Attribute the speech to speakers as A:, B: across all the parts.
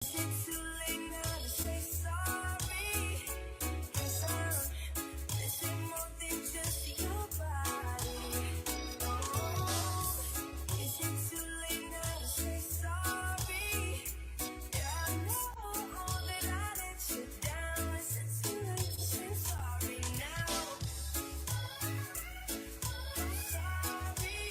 A: Is it too late now to say sorry? 'Cause I'm missing more than just your body. Oh, is it too late now to say sorry? Yeah, I know that I let you down. Is it too late to say sorry now? I'm sorry.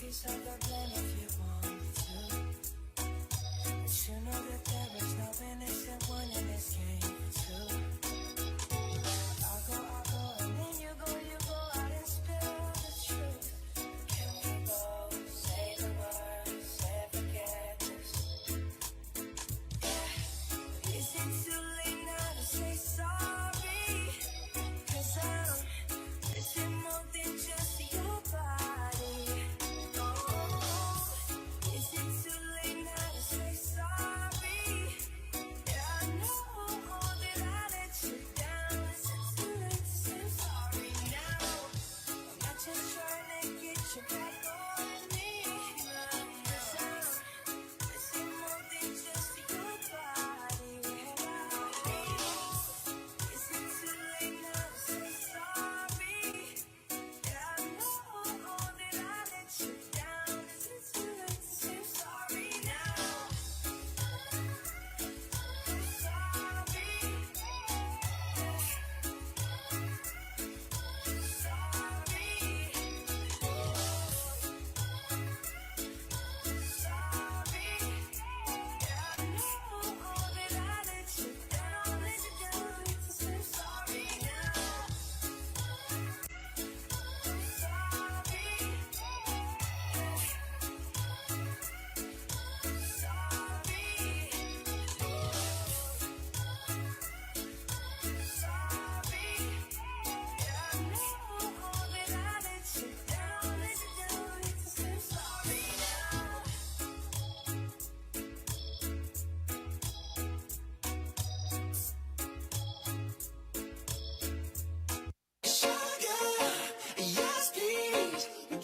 A: Piece of the blame if you want me to. But you know that there is no innocent one in this game too. I'll go, and then you go out and spill the truth. Can we both say the words and forget this? Yeah. Is it too late now to say sorry? 'Cause I'm missing more than just your body. Is it too late now to say sorry? Yeah, I know that I let you down. Is it too late to say sorry now? I'm not just trying to get you back on me. 'Cause I'm missing more than just your body. Is it too late now to say sorry? Yeah, I know that I let you down. Is it too late to say sorry now? I'm sorry.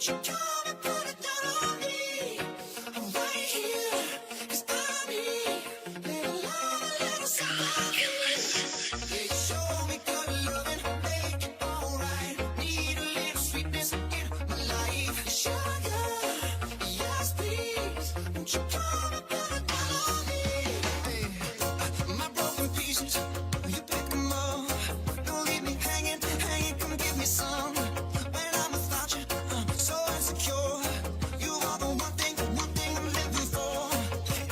A: You come and put it down on me. I'm right here, 'cause I need little love, a little somebody. Yeah, you show me good loving, make it alright. Need a little sweetness in my life. Sugar, yes please, won't you come and put it down on me? Hey, my broken pieces, you pick them up. Don't leave me hanging, come give me some. When I'm without you, so insecure. You are the one thing I'm living for.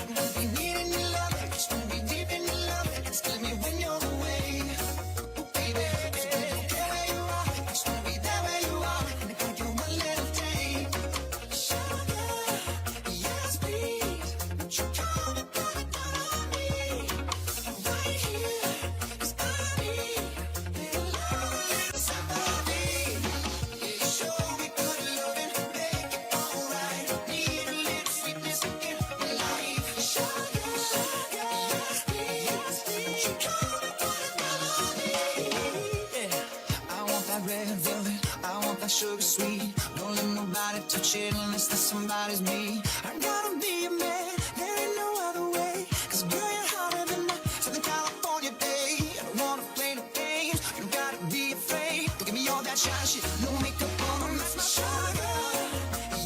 A: And I'll be needing your love, it's gonna be deep in your love. It's killing me when you're away. Oh baby, it's gonna be there where you are. It's gonna be there where you are. And I got you one little day. Sugar, yes please, won't you come and put it down on me? I'm right here, 'cause I need little love, little somebody. Yeah, you show me good loving, make it alright. Need a little sweetness in my life. Sugar, yes please, won't you come and put it down on me? Yeah, I want that red velvet, I want that sugar sweet. Don't let nobody touch it unless that somebody's me. I gotta be a man, there ain't no other way. 'Cause girl, you're hotter than my Southern California day. I don't wanna play no games, you don't gotta be afraid. Don't give me all that shy shit, no makeup on, that's my sugar.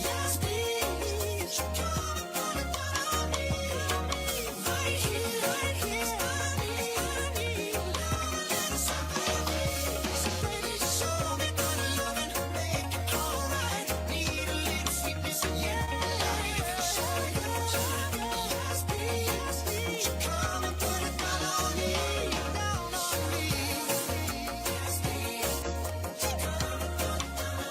A: Yes please, you come and put it down on me. Right here, 'cause I need somebody. So baby, show me good loving, make it alright. Need a little sweetness in your life. Sugar, yes please, won't you come and put it down on me? Down on me. Yes please, won't you come and put it down on me?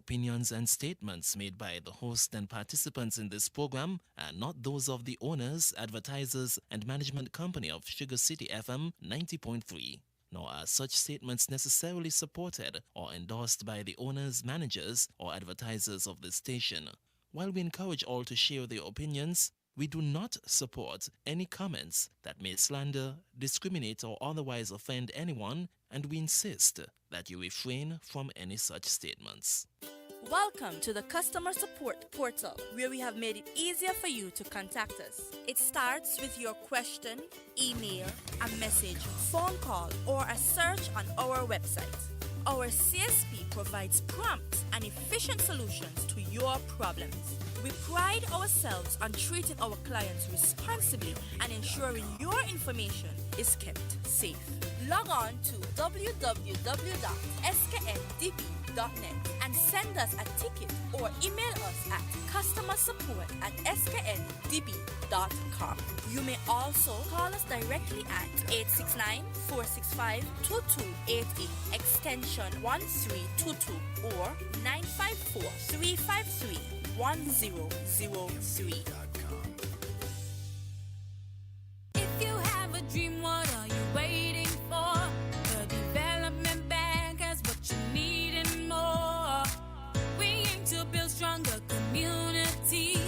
B: opinions and statements made by the host and participants in this program are not those of the owners, advertisers, and management company of Sugar City FM 90.3. Nor are such statements necessarily supported or endorsed by the owners, managers, or advertisers of this station. While we encourage all to share their opinions, we do not support any comments that may slander, discriminate, or otherwise offend anyone, and we insist that you refrain from any such statements.
C: Welcome to the Customer Support Portal, where we have made it easier for you to contact us. It starts with your question, email, a message, phone call, or a search on our website. Our CSP provides prompt and efficient solutions to your problems. We pride ourselves on treating our clients responsibly and ensuring your information is kept safe. Log on to www.skndb.net and send us a ticket or email us at customersupport@skndb.com. You may also call us directly at 869-465-2288, extension 1322, or 954-353-1003.
D: If you have a dream, what are you waiting for? The Development Bank has what you need and more. We aim to build stronger communities.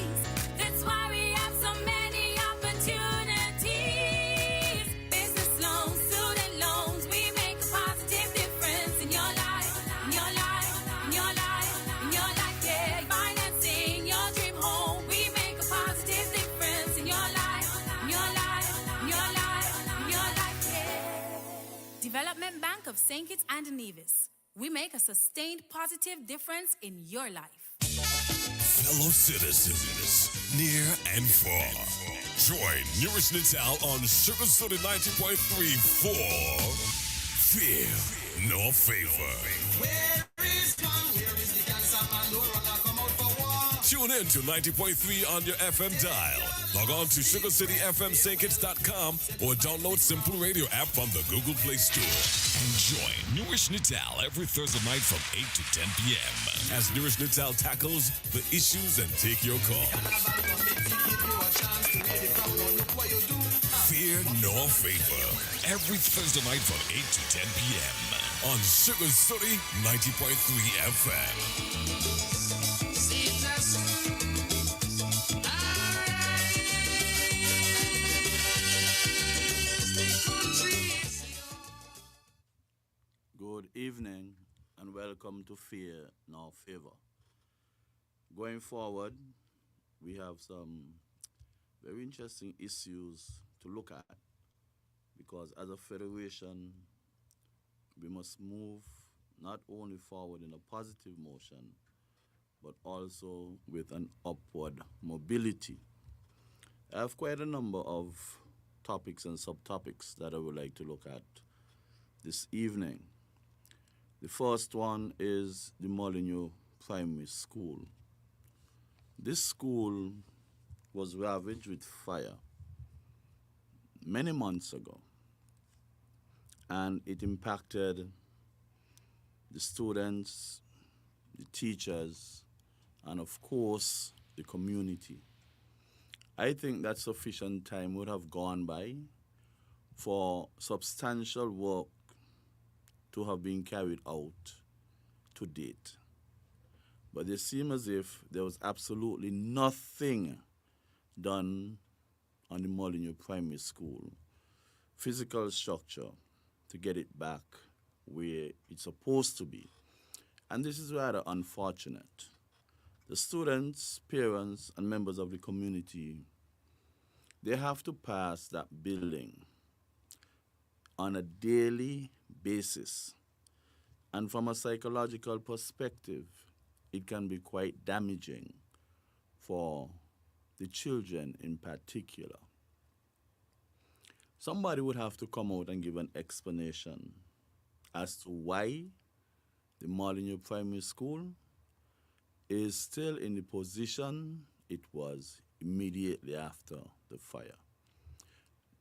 D: That's why we have so many opportunities. Business loans, student loans, we make a positive difference in your life, in your life, in your life, in your life, yeah. Financing your dream home, we make a positive difference in your life, in your life, in your life, in your life, yeah. Development Bank of St. Kitts and Nevis. We make a sustained positive difference in your life.
E: Fellow citizens, near and far, join Newrish Nital on Sugar City 90.3 for Fear No Favor. Tune in to 90.3 on your FM dial. Log on to sugarcityfmstkits.com or download Simple Radio app from the Google Play Store. And join Newrish Nital every Thursday night from 8 to 10 p.m. as Newrish Nital tackles the issues and take your call. Fear No Favor. Every Thursday night from 8 to 10 p.m. on Sugar City 90.3 FM.
F: Good evening and welcome to Fear No Favor. Going forward, we have some very interesting issues to look at because as a federation, we must move not only forward in a positive motion, but also with an upward mobility. I have quite a number of topics and subtopics that I would like to look at this evening. The first one is the Molyneux Primary School. This school was ravaged with fire many months ago, and it impacted the students, the teachers, and of course, the community. I think that sufficient time would have gone by for substantial work to have been carried out to date. But it seemed as if there was absolutely nothing done on the Molyneux Primary School, physical structure, to get it back where it's supposed to be. And this is rather unfortunate. The students, parents, and members of the community, they have to pass that building on a daily basis. And from a psychological perspective, it can be quite damaging for the children in particular. Somebody would have to come out and give an explanation as to why the Molyneux Primary School is still in the position it was immediately after the fire.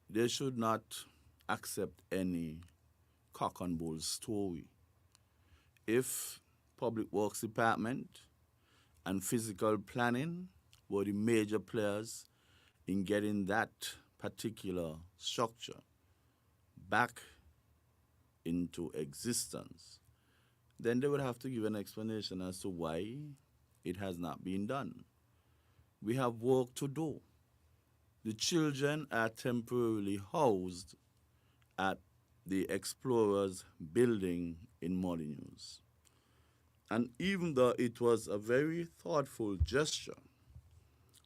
F: They should not accept any cock and bull story. If Public Works Department and Physical Planning were the major players in getting that particular structure back into existence, then they would have to give an explanation as to why it has not been done. We have work to do. The children are temporarily housed at the Explorers building in Molyneux. And even though it was a very thoughtful gesture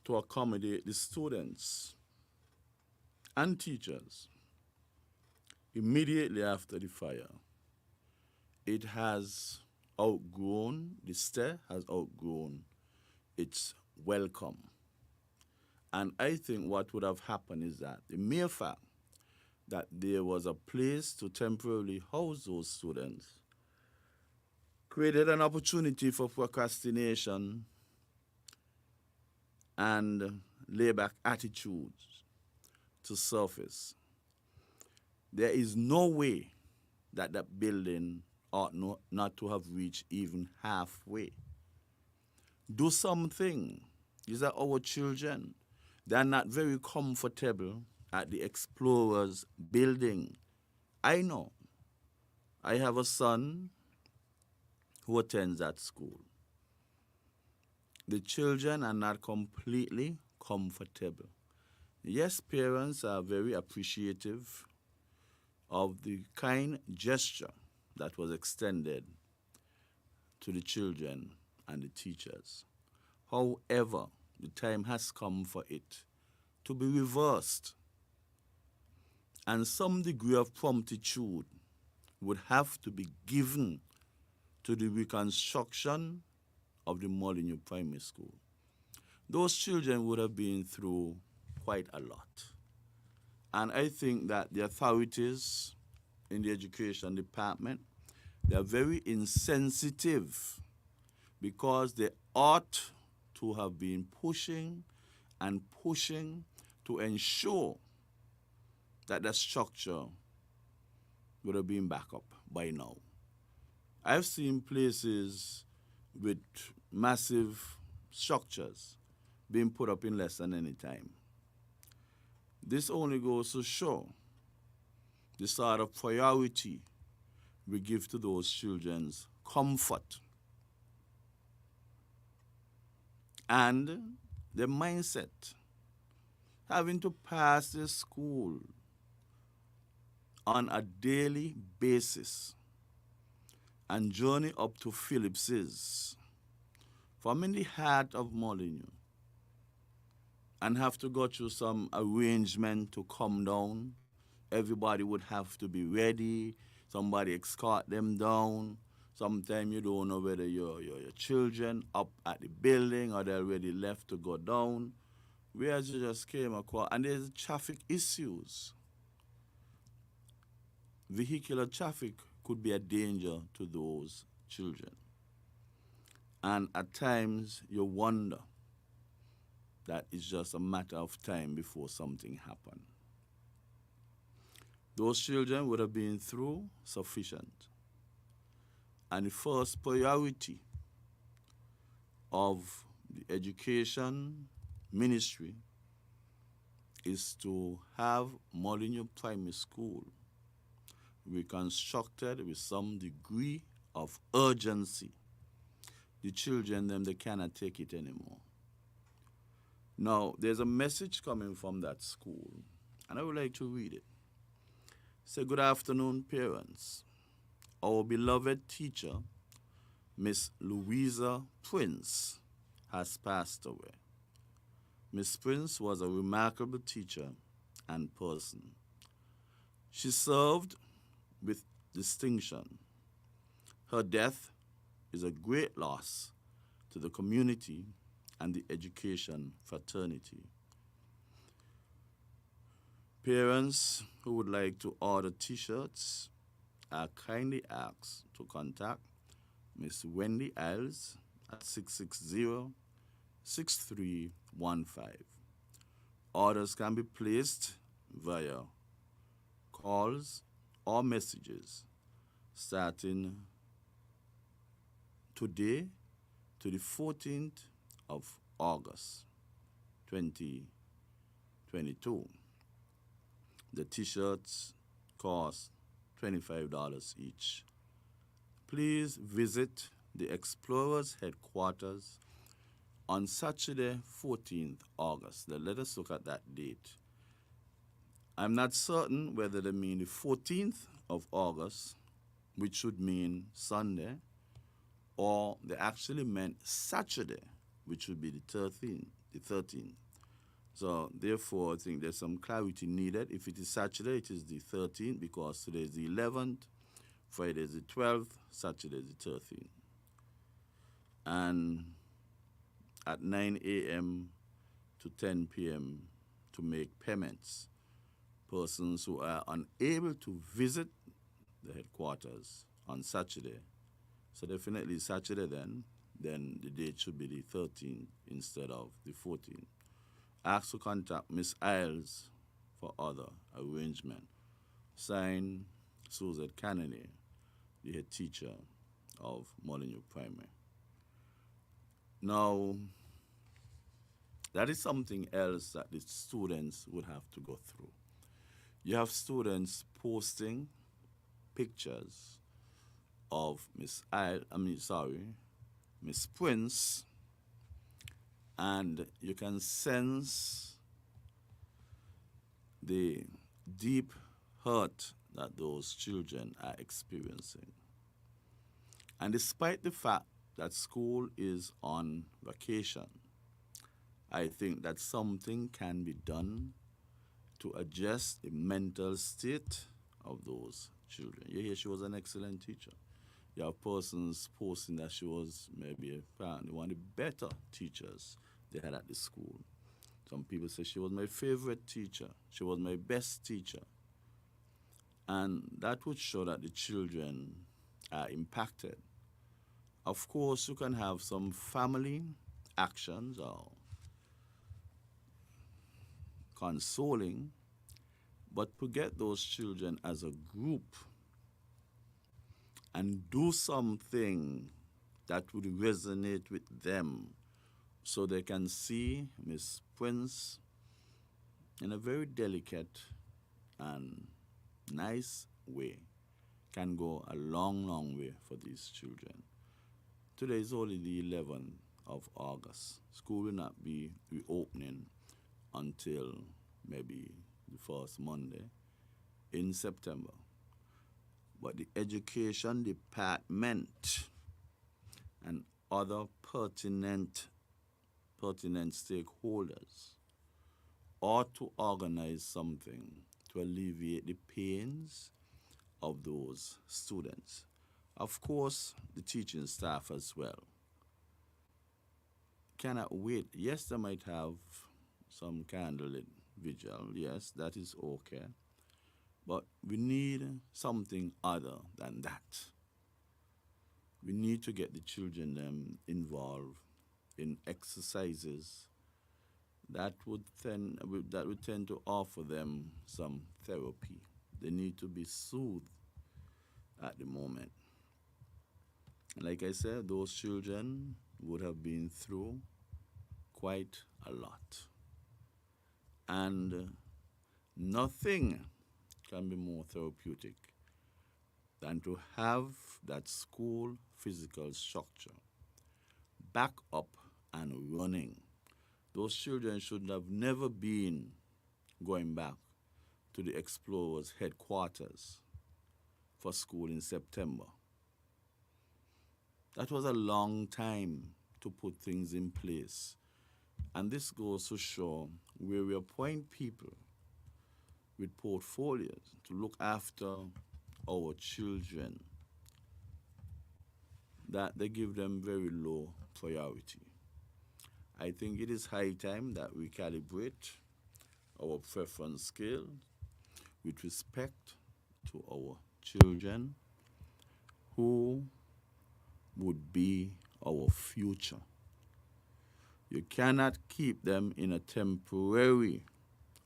F: to accommodate the students and teachers, immediately after the fire, it has outgrown, the stair has outgrown its welcome. And I think what would have happened is that the mere fact that there was a place to temporarily house those students created an opportunity for procrastination and layback attitudes to surface. There is no way that that building ought not to have reached even halfway. Do something. These are our children. They are not very comfortable at the Explorers building. I know. I have a son who attends that school. The children are not completely comfortable. Yes, parents are very appreciative of the kind gesture that was extended to the children and the teachers. However, the time has come for it to be reversed, and some degree of promptitude would have to be given to the reconstruction of the Molyneux Primary School. Those children would have been through quite a lot. And I think that the authorities in the education department, they are very insensitive because they ought to have been pushing and pushing to ensure that the structure would have been back up by now. I've seen places with massive structures being put up in less than any time. This only goes to show the sort of priority we give to those children's comfort and the mindset having to pass the school on a daily basis and journey up to Phillips's from in the heart of Molyneux and have to go through some arrangement to come down. Everybody would have to be ready. Somebody escort them down. Sometimes you don't know whether your children up at the building or they're already left to go down. Whereas you just came across, and there's traffic issues. Vehicular traffic could be a danger to those children. And at times you wonder that it's just a matter of time before something happens. Those children would have been through sufficient. And the first priority of the education ministry is to have Molyneux Primary School reconstructed with some degree of urgency. The children, they cannot take it anymore. Now, there's a message coming from that school, and I would like to read it. Say, good afternoon, parents. Our beloved teacher, Miss Louisa Prince, has passed away. Miss Prince was a remarkable teacher and person. She served with distinction. Her death is a great loss to the community and the education fraternity. Parents who would like to order t-shirts are kindly asked to contact Miss Wendy Iles at 660-6315. Orders can be placed via calls or messages starting today to the 14th of August 2022. The t-shirts cost $25 each. Please visit the Explorers headquarters on Saturday, 14th August. Let us look at that date. I'm not certain whether they mean the 14th of August, which should mean Sunday, or they actually meant Saturday, which would be the 13th. So therefore, I think there's some clarity needed. If it is Saturday, it is the 13th, because today is the 11th, Friday is the 12th, Saturday is the 13th. And at 9 a.m. to 10 p.m. to make payments. Persons who are unable to visit the headquarters on Saturday, so definitely Saturday then the date should be the 13th instead of the 14th. Ask to contact Miss Isles for other arrangement. Signed, Suzette Kennedy, the head teacher of Molyneux Primary. Now, that is something else that the students would have to go through. You have students posting pictures of Miss Prince, and you can sense the deep hurt that those children are experiencing. And despite the fact that school is on vacation, I think that something can be done to adjust the mental state of those children. You hear she was an excellent teacher. You have persons posting that she was maybe apparently one of the better teachers they had at the school. Some people say she was my favorite teacher. She was my best teacher. And that would show that the children are impacted. Of course, you can have some family actions or consoling, but to get those children as a group and do something that would resonate with them so they can see Miss Prince in a very delicate and nice way can go a long, long way for these children. Today is only the 11th of August. School will not be reopening until maybe the first Monday in September. But the education department and other pertinent stakeholders ought to organize something to alleviate the pains of those students. Of course, the teaching staff as well cannot wait. Yes, they might have some candlelit vigil. Yes, that is okay. But we need something other than that. We need to get the children involved in exercises that would tend to offer them some therapy. They need to be soothed at the moment. Like I said, those children would have been through quite a lot. And nothing can be more therapeutic than to have that school physical structure back up and running. Those children should have never been going back to the Explorers headquarters for school in September. That was a long time to put things in place. And this goes to show where we appoint people with portfolios to look after our children, that they give them very low priority. I think it is high time that we calibrate our preference scale with respect to our children who would be our future. You cannot keep them in a temporary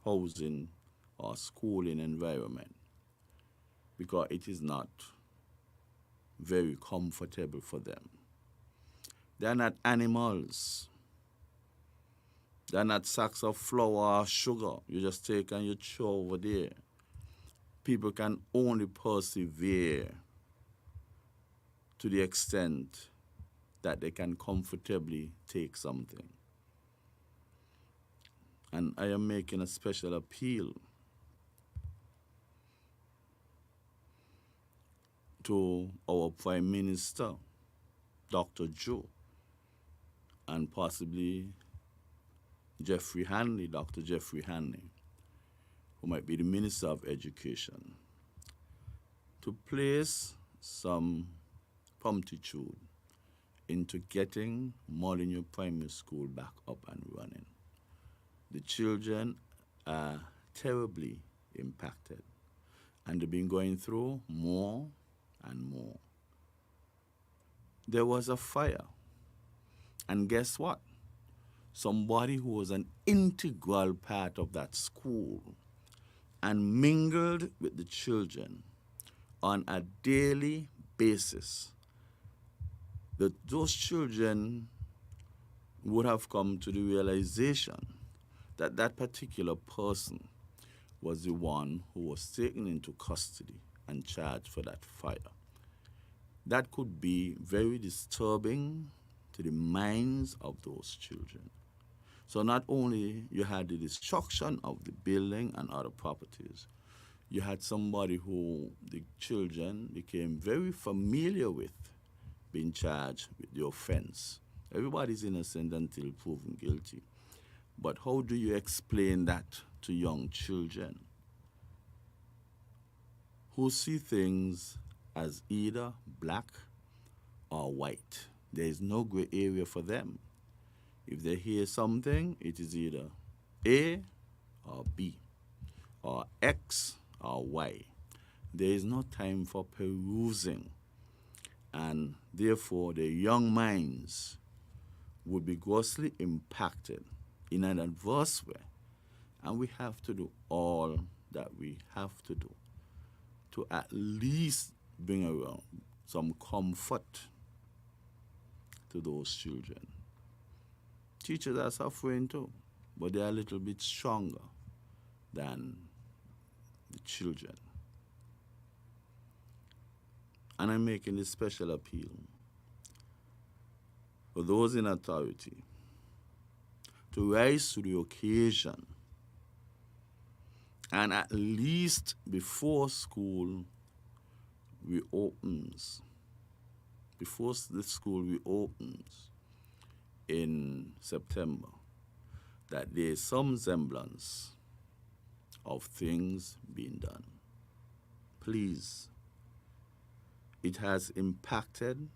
F: housing or schooling environment because it is not very comfortable for them. They're not animals. They're not sacks of flour or sugar. You just take and you throw over there. People can only persevere to the extent that they can comfortably take something. And I am making a special appeal to our Prime Minister, Dr. Joe, and possibly Jeffrey Hanley, Dr. Jeffrey Hanley, who might be the Minister of Education, to place some promptitude into getting Molyneux Primary School back up and running. The children are terribly impacted, and they've been going through more and more. There was a fire, and guess what? Somebody who was an integral part of that school and mingled with the children on a daily basis, that those children would have come to the realization that that particular person was the one who was taken into custody and charged for that fire. That could be very disturbing to the minds of those children. So not only you had the destruction of the building and other properties, you had somebody who the children became very familiar with being charged with the offense. Everybody's innocent until proven guilty. But how do you explain that to young children who see things as either black or white? There is no gray area for them. If they hear something, it is either A or B, or X or Y. There is no time for perusing, and therefore their young minds would be grossly impacted in an adverse way. And we have to do all that we have to do to at least bring around some comfort to those children. Teachers are suffering too, but they are a little bit stronger than the children. And I'm making this special appeal for those in authority to rise to the occasion and at least before school reopens, before the school reopens in September, that there is some semblance of things being done. Please, it has impacted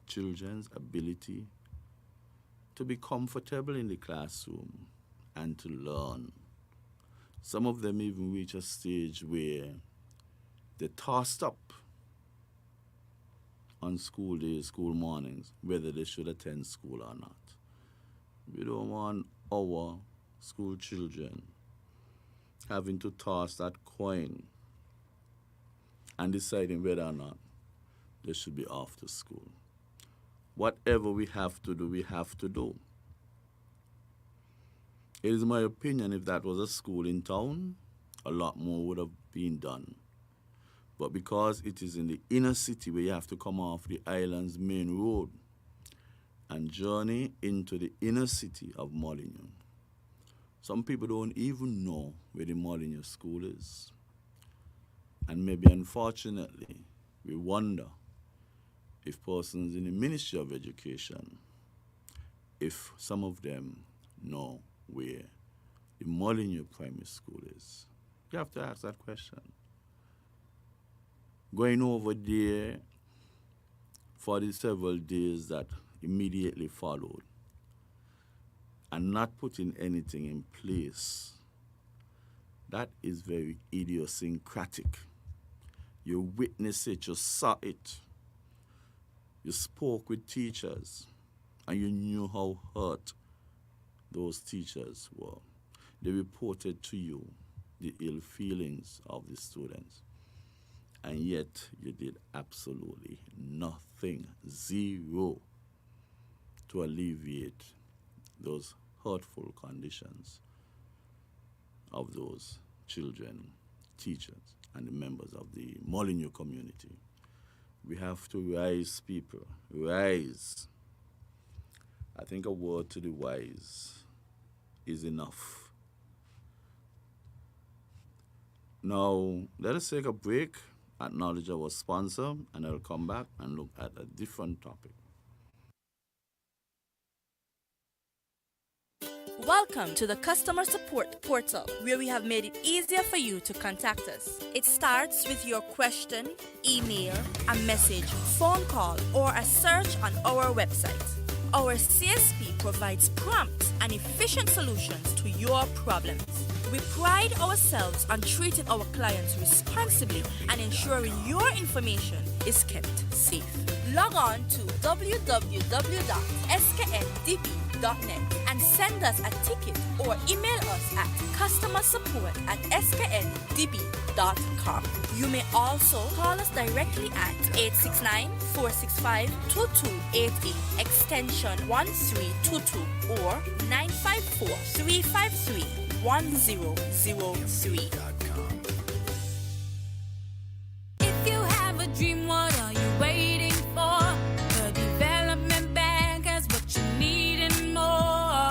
F: children's ability to be comfortable in the classroom and to learn. Some of them even reach a stage where they're tossed up on school days, school mornings, whether they should attend school or not. We don't want our school children having to toss that coin and deciding whether or not they should be off to school. Whatever we have to do, we have to do. It is my opinion, if that was a school in town, a lot more would have been done. But because it is in the inner city where you have to come off the island's main road and journey into the inner city of Molyneux, some people don't even know where the Molyneux school is. And maybe unfortunately, we wonder if persons in the Ministry of Education, if some of them know where the Molyneux Primary School is. You have to ask that question. Going over there for the several days that immediately followed and not putting anything in place, that is very idiosyncratic. You witnessed it, you saw it. You spoke with teachers, and you knew how hurt those teachers were. They reported to you the ill feelings of the students, and yet you did absolutely nothing, zero. to alleviate those hurtful conditions of those children, teachers, and the members of the Molyneux community. We have to rise, people. Rise. I think a word to the wise is enough. Now, let us take a break, acknowledge our sponsor, and I'll come back and look at a different topic.
C: Welcome to the customer support portal, where we have made it easier for you to contact us. It starts with your question, email, a message, phone call, or a search on our website. Our CSP provides prompt and efficient solutions to your problems. We pride ourselves on treating our clients responsibly and ensuring your information is kept safe. Log on to www.skndb.net and send us a ticket or email us at customersupport@skndb.com. You may also call us directly at 869-465-2288, extension 1322, or 954-353-1003.
D: If you have a dream, what are you waiting for? The Development Bank has what you need and more.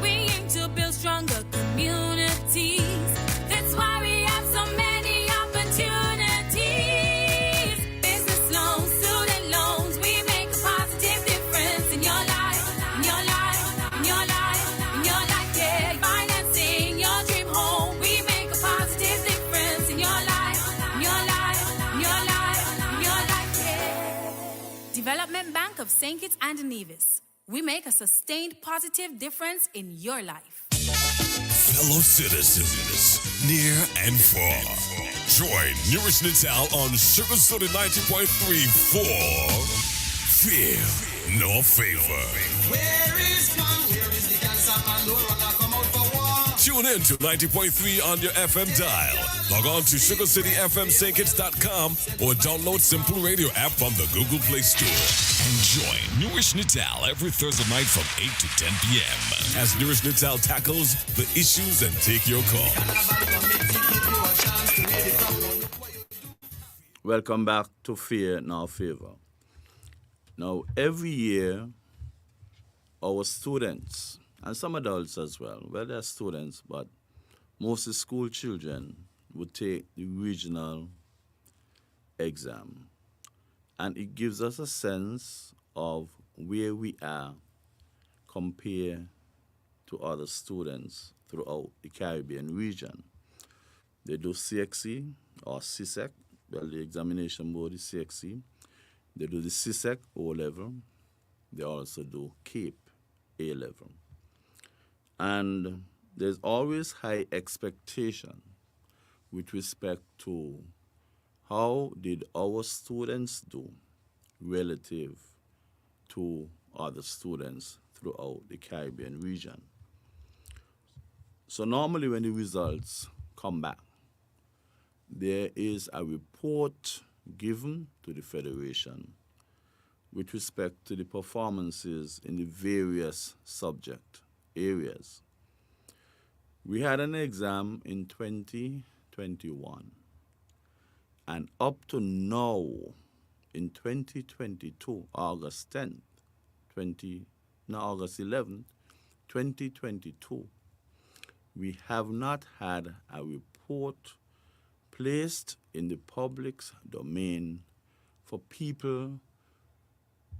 D: We aim to build stronger communities. That's why we have so many opportunities. Business loans, student loans, we make a positive difference in your life, in your life, in your life, in your life. Yeah, financing your dream home, we make a positive difference in your life, in your life, in your life, in your life. Yeah. Development Bank of St. Kitts and Nevis. We make a sustained positive difference in your life.
E: Fellow citizens, near and far, join Newrish Nital on Sugar City 90.3 for Fear No Favor.
A: Where is one? Where is the cancer? Pandora come out for war.
E: Tune in to 90.3 on your FM dial. Log on to sugarcityfmstkits.com or download Simple Radio app from the Google Play Store. And join Newrish Nital every Thursday night from 8 to 10 p.m. as Newrish Nital tackles the issues and take your call.
F: Welcome back to Fear No Favor. Now, every year, our students, and some adults as well, they're students, but mostly school children, would take the regional exam. And it gives us a sense of where we are compared to other students throughout the Caribbean region. They do CXC or CSEC, the examination board is CXC. They do the CSEC O level. They also do CAPE A level. And there's always high expectation with respect to how did our students do relative to other students throughout the Caribbean region. So normally when the results come back, there is a report given to the Federation with respect to the performances in the various subject areas. We had an exam in 2021, and up to now, in 2022, August 10th, August 11th, 2022, we have not had a report placed in the public's domain for people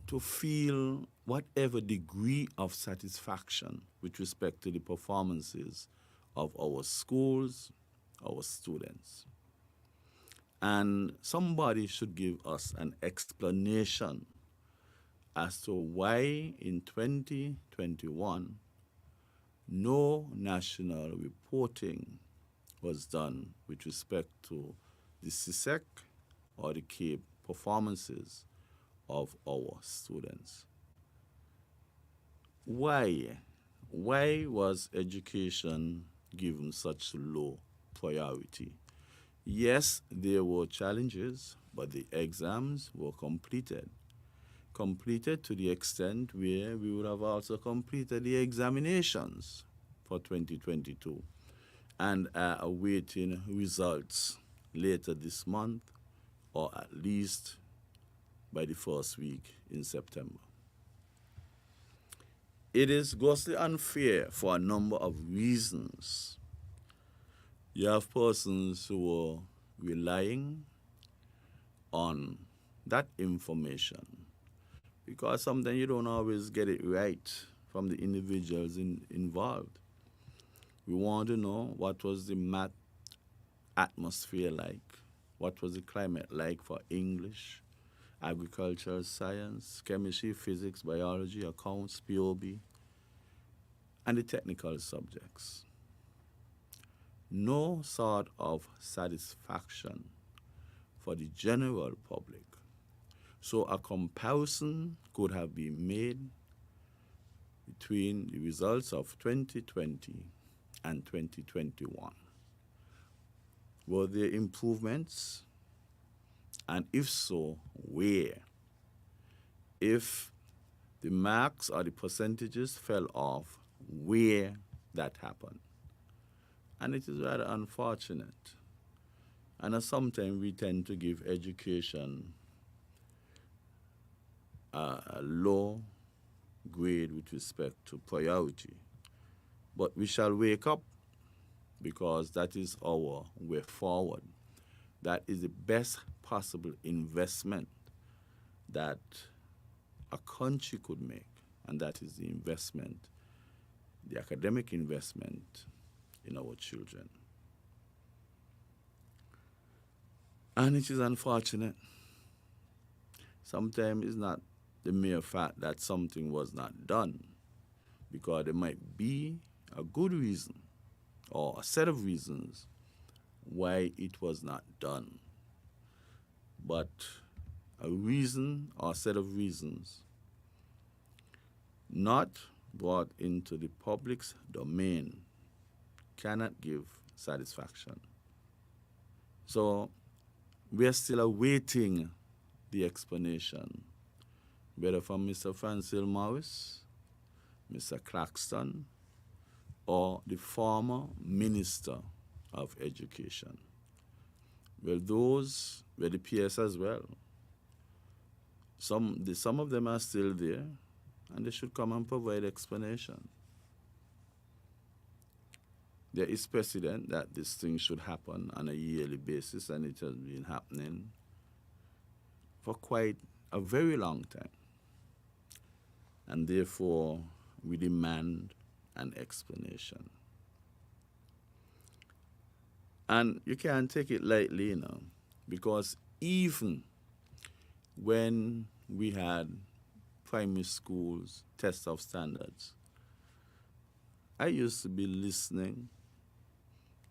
F: to feel whatever degree of satisfaction with respect to the performances of our schools, our students. And somebody should give us an explanation as to why in 2021 no national reporting was done with respect to the CSEC or the CAPE performances of our students. Why? Why was education given such low priority? Yes, there were challenges, but the exams were completed. completed to the extent where we would have also completed the examinations for 2022 and are awaiting results later this month or at least by the first week in September. It is grossly unfair for a number of reasons. You have persons who are relying on that information because sometimes you don't always get it right from the individuals involved. We want to know what was the math atmosphere like, what was the climate like for English, agricultural science, chemistry, physics, biology, accounts, POB, and the technical subjects. No sort of satisfaction for the general public. So a comparison could have been made between the results of 2020 and 2021. Were there improvements? And if so, where? If the marks or the percentages fell off, where that happened? And it is rather unfortunate. And sometimes we tend to give education a low grade with respect to priority. But we shall wake up because that is our way forward. That is the best possible investment that a country could make, and that is the investment, the academic investment in our children. And it is unfortunate. Sometimes it's not the mere fact that something was not done, because there might be a good reason or a set of reasons why it was not done. But a reason or a set of reasons not brought into the public's domain cannot give satisfaction. So we are still awaiting the explanation, whether from Mr. Francis Morris, Mr. Claxton, or the former Minister of Education. Well, those were the PS as well. Some of them are still there, and they should come and provide explanation. There is precedent that this thing should happen on a yearly basis, and it has been happening for quite a very long time. And therefore, we demand an explanation. And you can't take it lightly, because even when we had primary schools test of standards, I used to be listening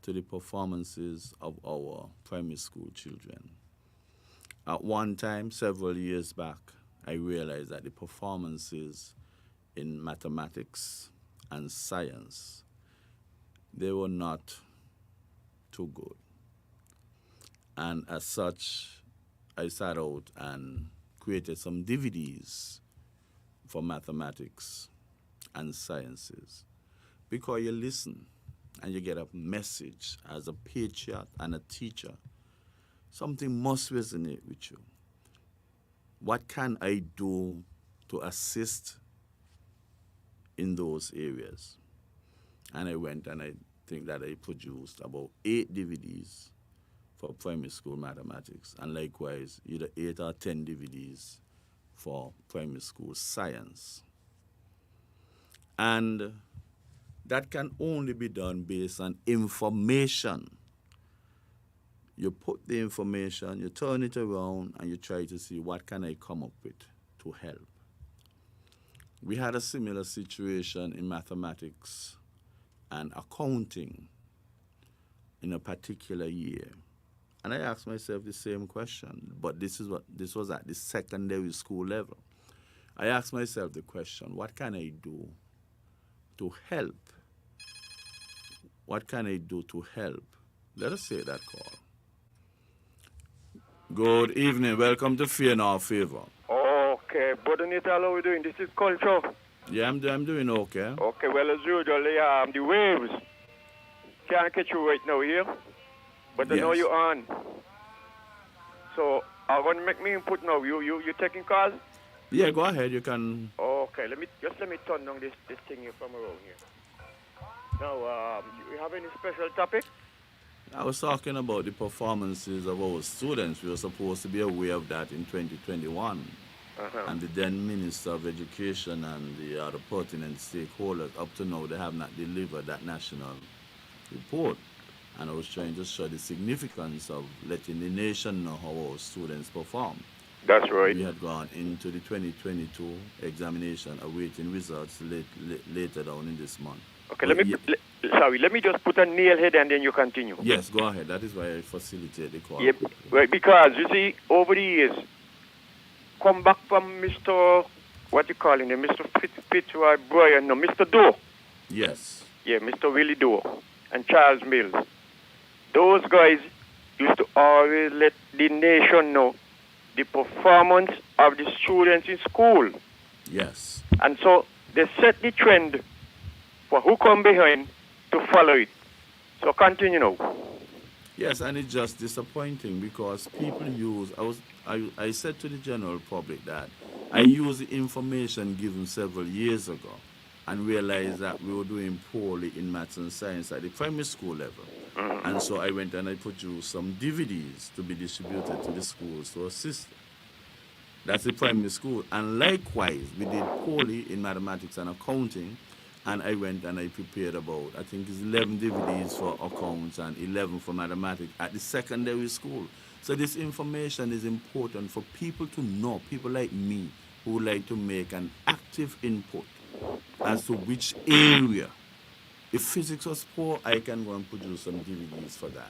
F: to the performances of our primary school children. At one time, several years back, I realized that the performances in mathematics and science, they were not too good. And as such, I sat out and created some DVDs for mathematics and sciences. Because you listen and you get a message as a patriot and a teacher, something must resonate with you. What can I do to assist in those areas? And I went and I think that I produced about 8 DVDs for primary school mathematics, and likewise either 8 or 10 DVDs for primary school science. And that can only be done based on information. You put the information, you turn it around, and you try to see what can I come up with to help. We had a similar situation in mathematics and accounting in a particular year. And I asked myself the same question, but this was at the secondary school level. I asked myself the question, what can I do to help? What can I do to help? Let us take that call. Good evening. Welcome to Fear Nor Favor.
G: Okay, Brother Nital, how are we doing? This is Culture.
F: Yeah, I'm doing okay.
G: Okay, well, as usual, the waves can't catch you right now here, but I know
F: Yes.
G: you're on. So, I'm going to make me input now. You taking calls?
F: Yeah, go ahead. You can.
G: Okay, let me turn down this thing here from around here. Now, you have any special topic?
F: I was talking about the performances of our students. We were supposed to be aware of that in 2021. And the then Minister of Education and the other pertinent stakeholders, up to now, they have not delivered that national report. And I was trying to show the significance of letting the nation know how our students perform.
G: That's right.
F: We had gone into the 2022 examination, awaiting results later down in this month.
G: Okay,
F: But
G: let me just put a nail head and then you continue.
F: Yes, go ahead. That is why I facilitate the call.
G: Yep, right, because you see, over the years, come back from Mr. What you calling him, Mr. Fitzroy Brian, no, Mr. Doe.
F: Yes.
G: Yeah, Mr. Willie Doe and Charles Mills. Those guys used to always let the nation know the performance of the students in school.
F: Yes.
G: And so they set the trend for who come behind to follow it. So continue now.
F: Yes, and it's just disappointing because people use. I said to the general public that I used the information given several years ago and realized that we were doing poorly in maths and science at the primary school level. And so I went and I produced some DVDs to be distributed to the schools to assist. That's the primary school. And likewise, we did poorly in mathematics and accounting. And I went and I prepared about, I think it's 11 DVDs for accounts and 11 for mathematics at the secondary school. So this information is important for people to know, people like me, who like to make an active input as to which area. If physics was poor, I can go and produce some DVDs for that.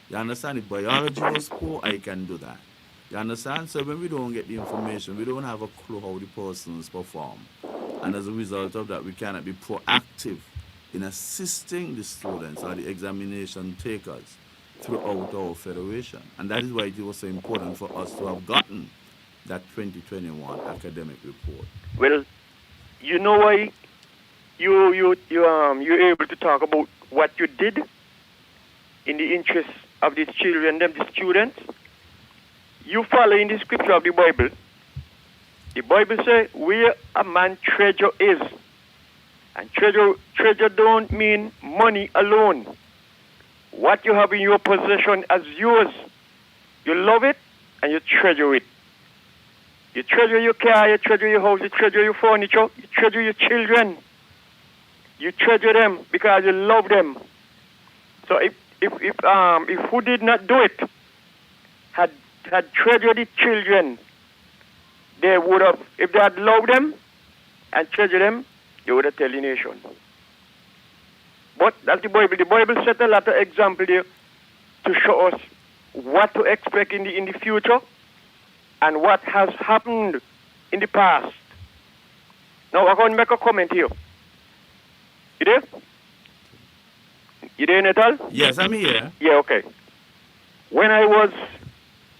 F: You understand? If biology was poor, I can do that. You understand? So when we don't get the information, we don't have a clue how the persons perform. And as a result of that, we cannot be proactive in assisting the students or the examination takers throughout our federation. And that is why it was so important for us to have gotten that 2021 academic report.
G: Well, you know why you're able to talk about what you did in the interest of these children, the students. You follow in the scripture of the Bible. The Bible says where a man treasure is. And treasure don't mean money alone. What you have in your possession as yours, you love it and you treasure it. You treasure your car, you treasure your house, you treasure your furniture, you treasure your children. You treasure them because you love them. So if who did not do it had treasured the children, they would have, if they had loved them and treasured them, they would have tell the nation. But that's the Bible. The Bible set a lot of example there to show us what to expect in the future and what has happened in the past. Now I'm going to make a comment here. You there? You there, Nital?
F: Yes, I'm here.
G: Yeah, okay. When I was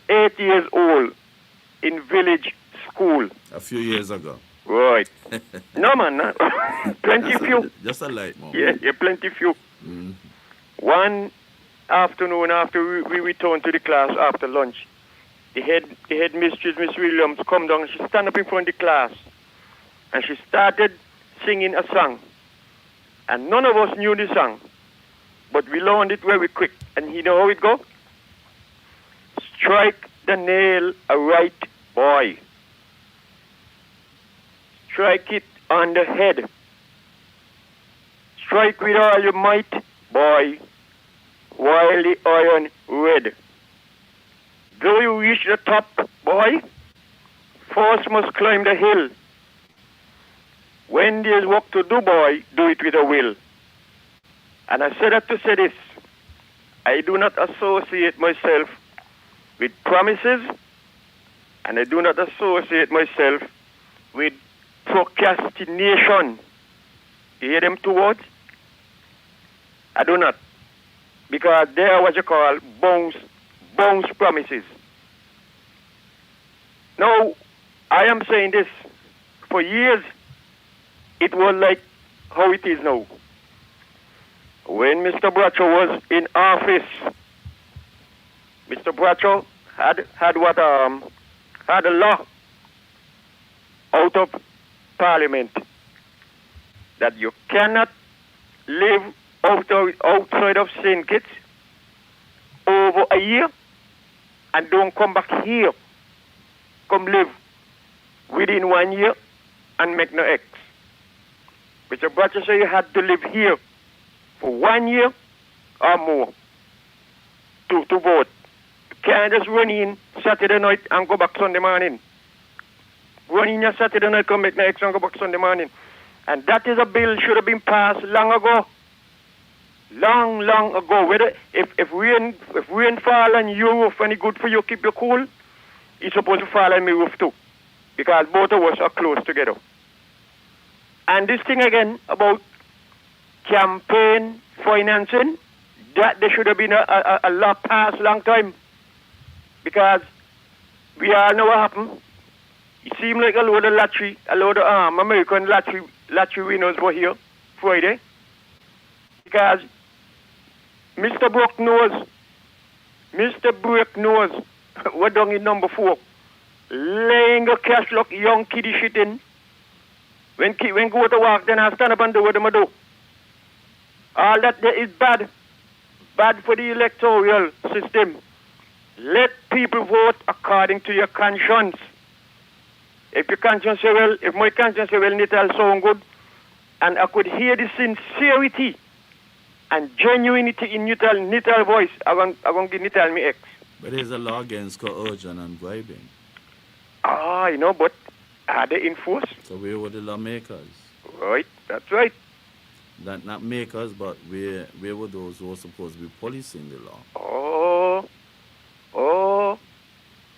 G: 8 years old in village school.
F: A few years ago.
G: Right. No, man. Plenty few.
F: Just a light moment.
G: Yeah, plenty few. One afternoon after we returned to the class after lunch, the head mistress, Miss Williams, come down and she stand up in front of the class and she started singing a song. And none of us knew the song, but we learned it very quick. And you know how it go? Strike the nail a right, boy. Strike it on the head. Strike with all your might, boy, while the iron red. Though you reach the top, boy, first must climb the hill. When there's work to do, boy, do it with a will. And I said that to say this. I do not associate myself with promises, and I do not associate myself with procrastination. You hear them two words? I do not. Because they are what you call bounce promises. Now, I am saying this, for years, it was like how it is now. When Mr. Bradshaw was in office, Mr. Bradshaw had a law out of Parliament that you cannot live outside of St. Kitts over a year and don't come back here. Come live within 1 year and make no X. Mr. Bradshaw said you had to live here for 1 year or more to vote. You can't just run in Saturday night and go back Sunday morning. Run in your Saturday night, come make no X and go back Sunday morning. And that is a bill should have been passed long ago. Long ago. Whether if rain fall on your roof and it's good for you, keep you cool, it's supposed to fall on my roof too. Because both of us are close together. And this thing again about campaign financing, that there should have been a law passed long time. Because we all know what happened. It seemed like a load of American lottery winners were here Friday. Because Mr. Brook knows we're down in number 4. Laying a cash lock young kiddie shit in. When go to work, then I stand up and do what I do. All that there is bad. Bad for the electoral system. Let people vote according to your conscience. If your conscience say well, if my conscience say well, Nital sound good, and I could hear the sincerity and genuinity in Nital voice, I'm going to give Nital me X.
F: But there's a law against coercion and bribing.
G: But are they enforced?
F: So where were the lawmakers?
G: Right, that's right.
F: Not makers, but where were those who were supposed to be policing the law?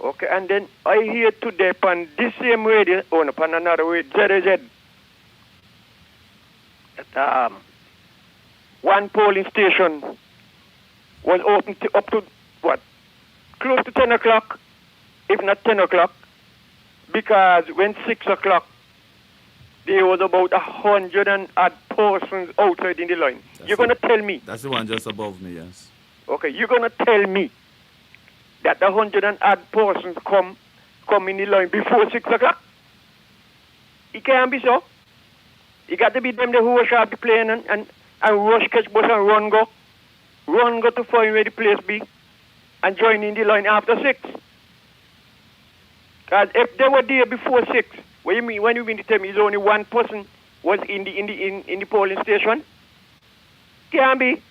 F: Okay. And then I hear today on this same radio, on another radio, ZZ, that one polling station was open up to, close to 10 o'clock, if not 10 o'clock, because when 6 o'clock, there was about 100 and odd persons outside in the line. You're going to tell me. That's the one just above me, yes.
G: Okay, you're going to tell me that 100 and odd persons come in the line before 6 o'clock? It can't be so. It got to be them who rush out the plane and rush catch bus and run go to find where the place be and join in the line after 6. Because if they were there before 6, when you mean to tell me it's only one person was in the polling station? Can't be.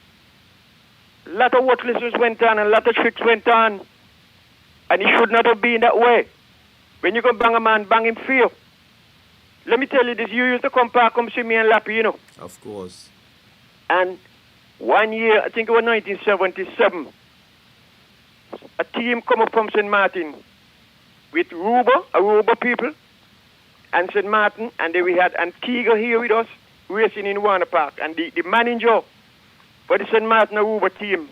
G: A lot of worthlessness went on and a lot of tricks went on. And it should not have been that way. When you go bang a man, bang him fear. Let me tell you this, you used to come see me and Lappy,
F: Of course.
G: And 1 year, I think it was 1977, a team come up from St. Martin with Aruba people, and St. Martin, and then we had Antigua here with us, racing in Warner Park. And the manager for the St. Martin Aruba team,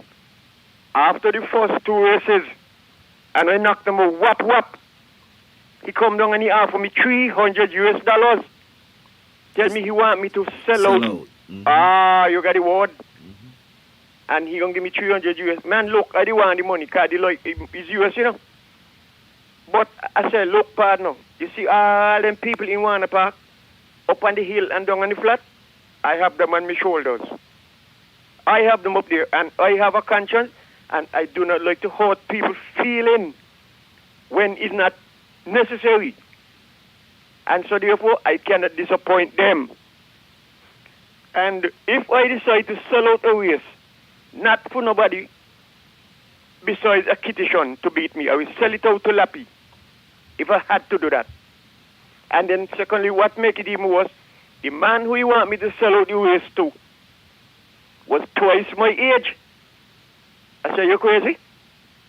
G: after the first 2 races, and I knocked him a whap. He come down and he offered me $300. Tell me he want me to sell out.
F: Mm-hmm.
G: You got the word. Mm-hmm. And he gonna give me $300. Man, look, I don't want the money, cause it's US, But I said, look, partner, you see all them people in Warner Park, up on the hill and down on the flat, I have them on my shoulders. I have them up there, and I have a conscience, and I do not like to hurt people's feeling when it's not necessary. And so therefore, I cannot disappoint them. And if I decide to sell out a race, not for nobody besides a kitty-shun to beat me, I will sell it out to Lappy, if I had to do that. And then secondly, what make it even worse, the man who you want me to sell out the race to was twice my age. I said, you crazy?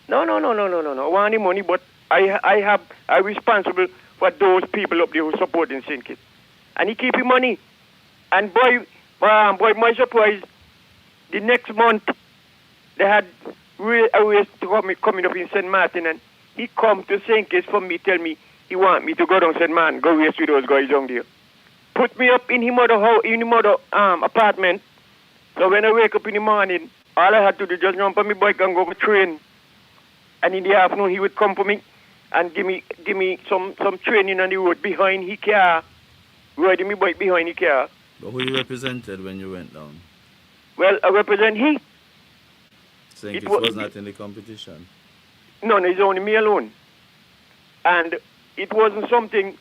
G: No. I want the money, but I'm responsible for those people up there who support in St. Kitts. And he keep his money. And boy, my surprise, the next month, they had a race coming up in St. Martin, and he come to St. Kitts for me, tell me he want me to go down, said, man, go race with those guys down there. Put me up in his mother house, in his mother apartment. So when I wake up in the morning, all I had to do just jump on my bike and go for train. And in the afternoon, he would come for me and give me some training on the road behind his car, riding my bike behind his car.
F: But who you represented when you went down?
G: Well, I represent he.
F: Saying it
G: wa-
F: was not in the competition.
G: No, it's only me alone. And it wasn't something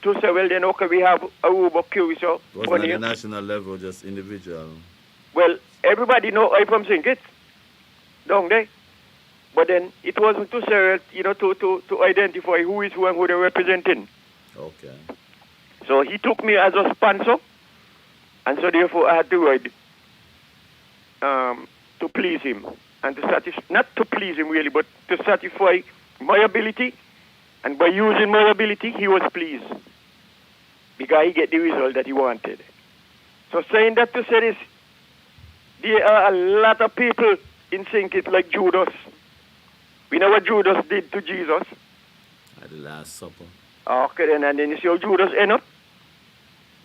G: to say, well, then, okay, we have a Uber queue, so...
F: It wasn't at the national level, just individual.
G: Well, everybody know I'm from St. Kitts, down there. But then it wasn't too serious, to identify who is who and who they're representing.
F: Okay.
G: So he took me as a sponsor, and so therefore I had to ride to please him. And to not to please him really, but to satisfy my ability. And by using my ability, he was pleased. Because he get the result that he wanted. So saying that to say this, there are a lot of people in St. Kitts like Judas. We know what Judas did to Jesus.
F: At the Last Supper.
G: Okay, then, and then you see how Judas end up.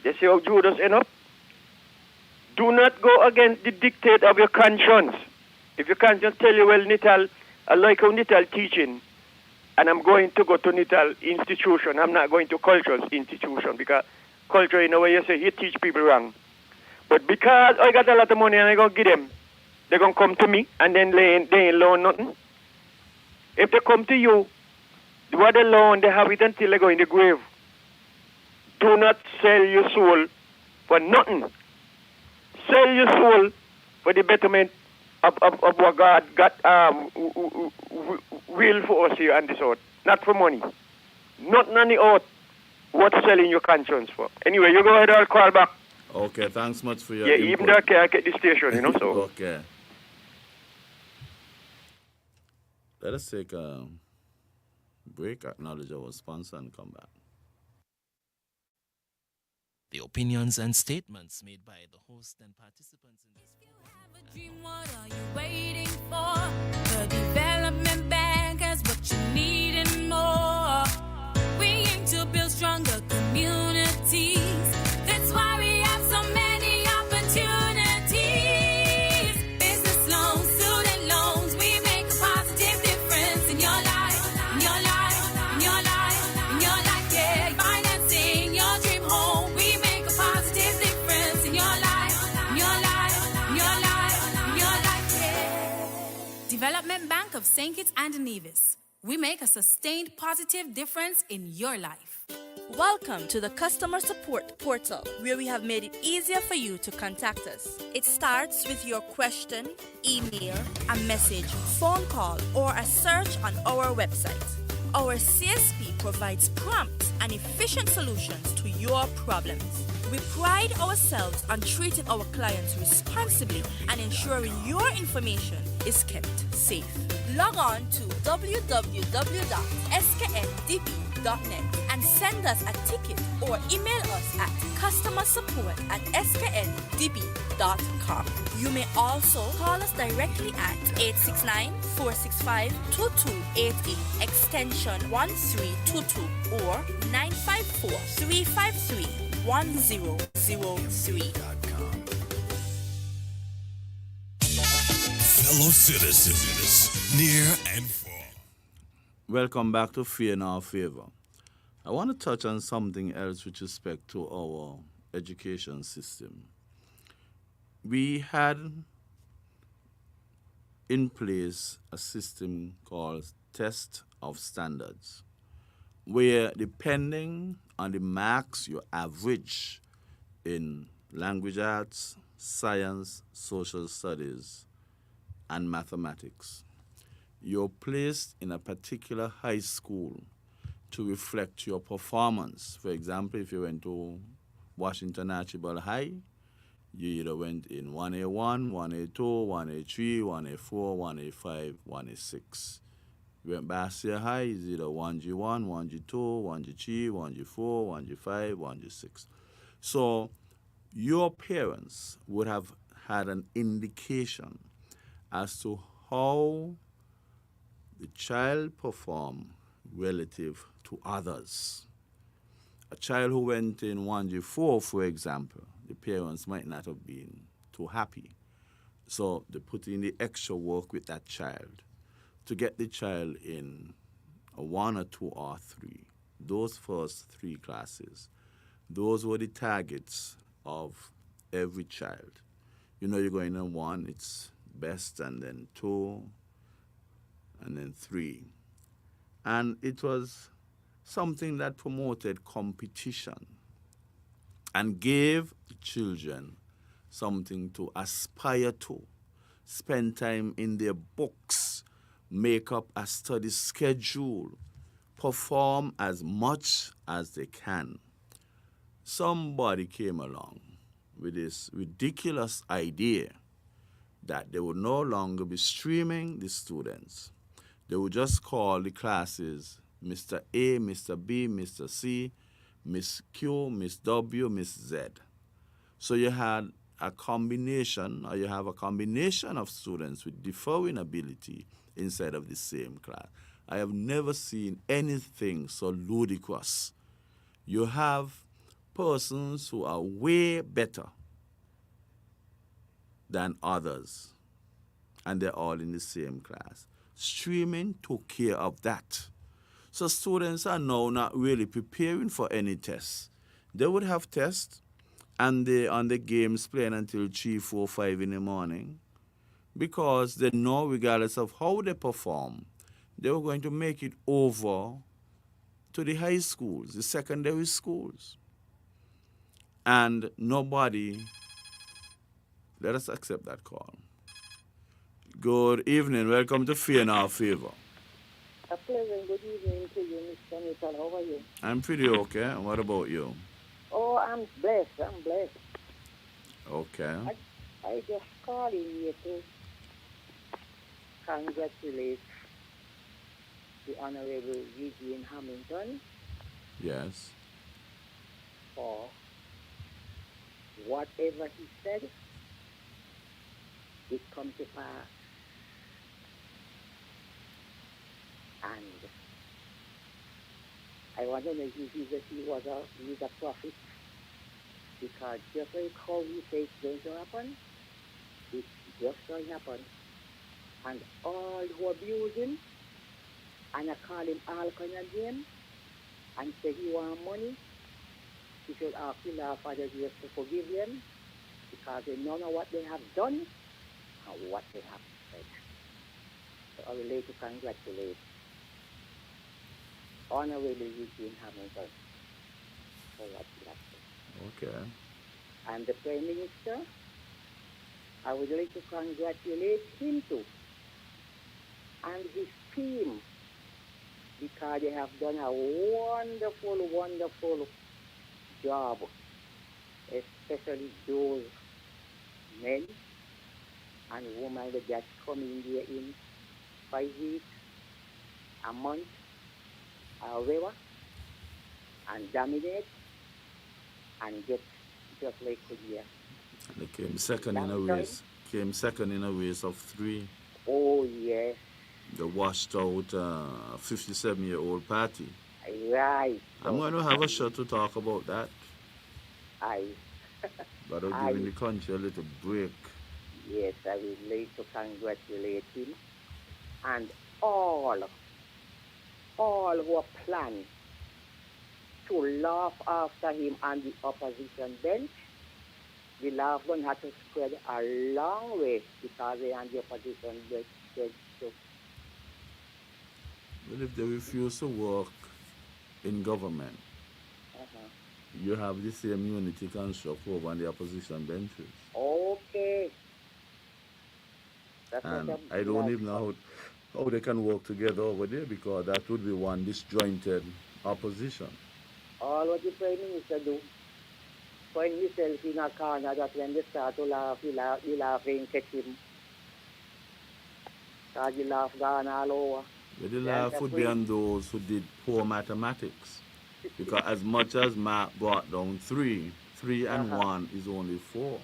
G: You see how Judas end up. Do not go against the dictate of your conscience. If your conscience tell you, well, Nital, I like how Nital teaching, and I'm going to go to Nital institution. I'm not going to culture's institution, because culture, in a way, you say, you teach people wrong. But because I got a lot of money and I go give them, they're going to come to me, and then they ain't learn nothing. If they come to you, what they learn, they have it until they go in the grave. Do not sell your soul for nothing. Sell your soul for the betterment of what God got will for us here on this earth. Not for money. Nothing on the earth worth selling your conscience for. Anyway, you go ahead, I'll call back.
F: Okay, thanks much for your
G: Yeah,
F: input.
G: even though I can't get the station, so.
F: Okay. Let us take a break, acknowledge our sponsor, and come back.
B: The opinions and statements made by the host and participants in this program.
D: Dream, what are you waiting for? The development bank has what you need and more. We aim to build stronger communities. That's why we have so many opportunities. Business loans, student loans, we make a positive difference in your life, in your life, in your life, in your life. Yeah, financing your dream home, we make a positive difference in your life, in your life, in your life, in your life. Yeah. Development Bank of St. Kitts and Nevis. We make a sustained positive difference in your life.
C: Welcome to the customer support portal, where we have made it easier for you to contact us. It starts with your question, email, a message, phone call, or a search on our website. Our CSP provides prompt and efficient solutions to your problems. We pride ourselves on treating our clients responsibly and ensuring your information is kept safe. Log on to www.skndb.net and send us a ticket or email us at customersupport@skndb.com. You may also call us directly at 869-465-2288, extension 1322, or 954-353-1003.
E: Fellow citizens, near and far.
F: Welcome back to Fear in Our Favor. I want to touch on something else with respect to our education system. We had in place a system called Test of Standards, where depending on the marks you average in language arts, science, social studies, and mathematics, you're placed in a particular high school to reflect your performance. For example, if you went to Washington Archibald High, you either went in 1A1, 1A2, 1A3, 1A4, 1A5, 1A6. You went Basia High, is either 1G1, 1G2, 1G3, 1G4, 1G5, 1G6. So your parents would have had an indication as to how the child performed relative to others. A child who went in 1G4, for example, the parents might not have been too happy. So they put in the extra work with that child to get the child in a 1 or 2 or 3. Those first 3 classes, those were the targets of every child. You know, you're going in 1, it's best, and then 2, and then 3. And it was something that promoted competition and gave the children something to aspire to, spend time in their books, make up a study schedule, perform as much as they can. Somebody came along with this ridiculous idea that they would no longer be streaming the students. They would just call the classes Mr. A, Mr. B, Mr. C, Miss Q, Miss W, Miss Z. So you had a combination, or you have a combination of students with differing ability inside of the same class. I have never seen anything so ludicrous. You have persons who are way better than others, and they're all in the same class. Streaming took care of that. So students are now not really preparing for any tests. They would have tests, and they on the games playing until 3, 4, 5 in the morning, because they know regardless of how they perform, they were going to make it over to the high schools, the secondary schools. And nobody, let us accept that call. Good evening, welcome to Fear Now Favor.
H: A pleasant good evening to you, Mr. Nital. How are you?
F: I'm pretty okay. And what about you?
H: Oh, I'm blessed.
F: Okay.
H: I just called in here to congratulate the Honorable Eugene Hamilton
F: Yes.
H: for whatever he said, it come to pass. And I want to know if he's a prophet, because just like how he says it's going to happen, it's just going to happen. And all who abuse him, and I call him all kind of names, and say he want money, he should ask the Lord Father Jesus to forgive them, because they don't know what they have done and what they have said. So I would like to congratulate Honorable Eugene Hamilton for what he has said.
F: Okay.
H: And the Prime Minister, I would like to congratulate him too, and his team, because they have done a wonderful, wonderful job, especially those men and women that just come in there in 5 weeks, a month, or whatever, and dominate and get just like Korea.
F: They came second in a race. Came second in a race of 3.
H: Oh, yes.
F: They washed out a 57-year-old party.
H: Right.
F: I'm going to have a show to talk about that.
H: I,
F: But I'm giving the country a little break.
H: yes, I would like to congratulate him and all who are planning to laugh after him on the opposition bench. The laugh going to have to spread a long way, because they are on the opposition bench too.
F: But if they refuse to work in government, you have the same unity construct over on the opposition benches.
H: Okay. That's
F: And
H: what
F: I don't even know how they can work together over there, because that would be one disjointed opposition.
H: all what the Prime Minister do, find himself in a corner, that when they start to laugh, he laughing catch him. Because he laugh gone all over.
F: But the laugh would be on those who did poor mathematics. Because as much as math brought down 3 and 1 is only 4.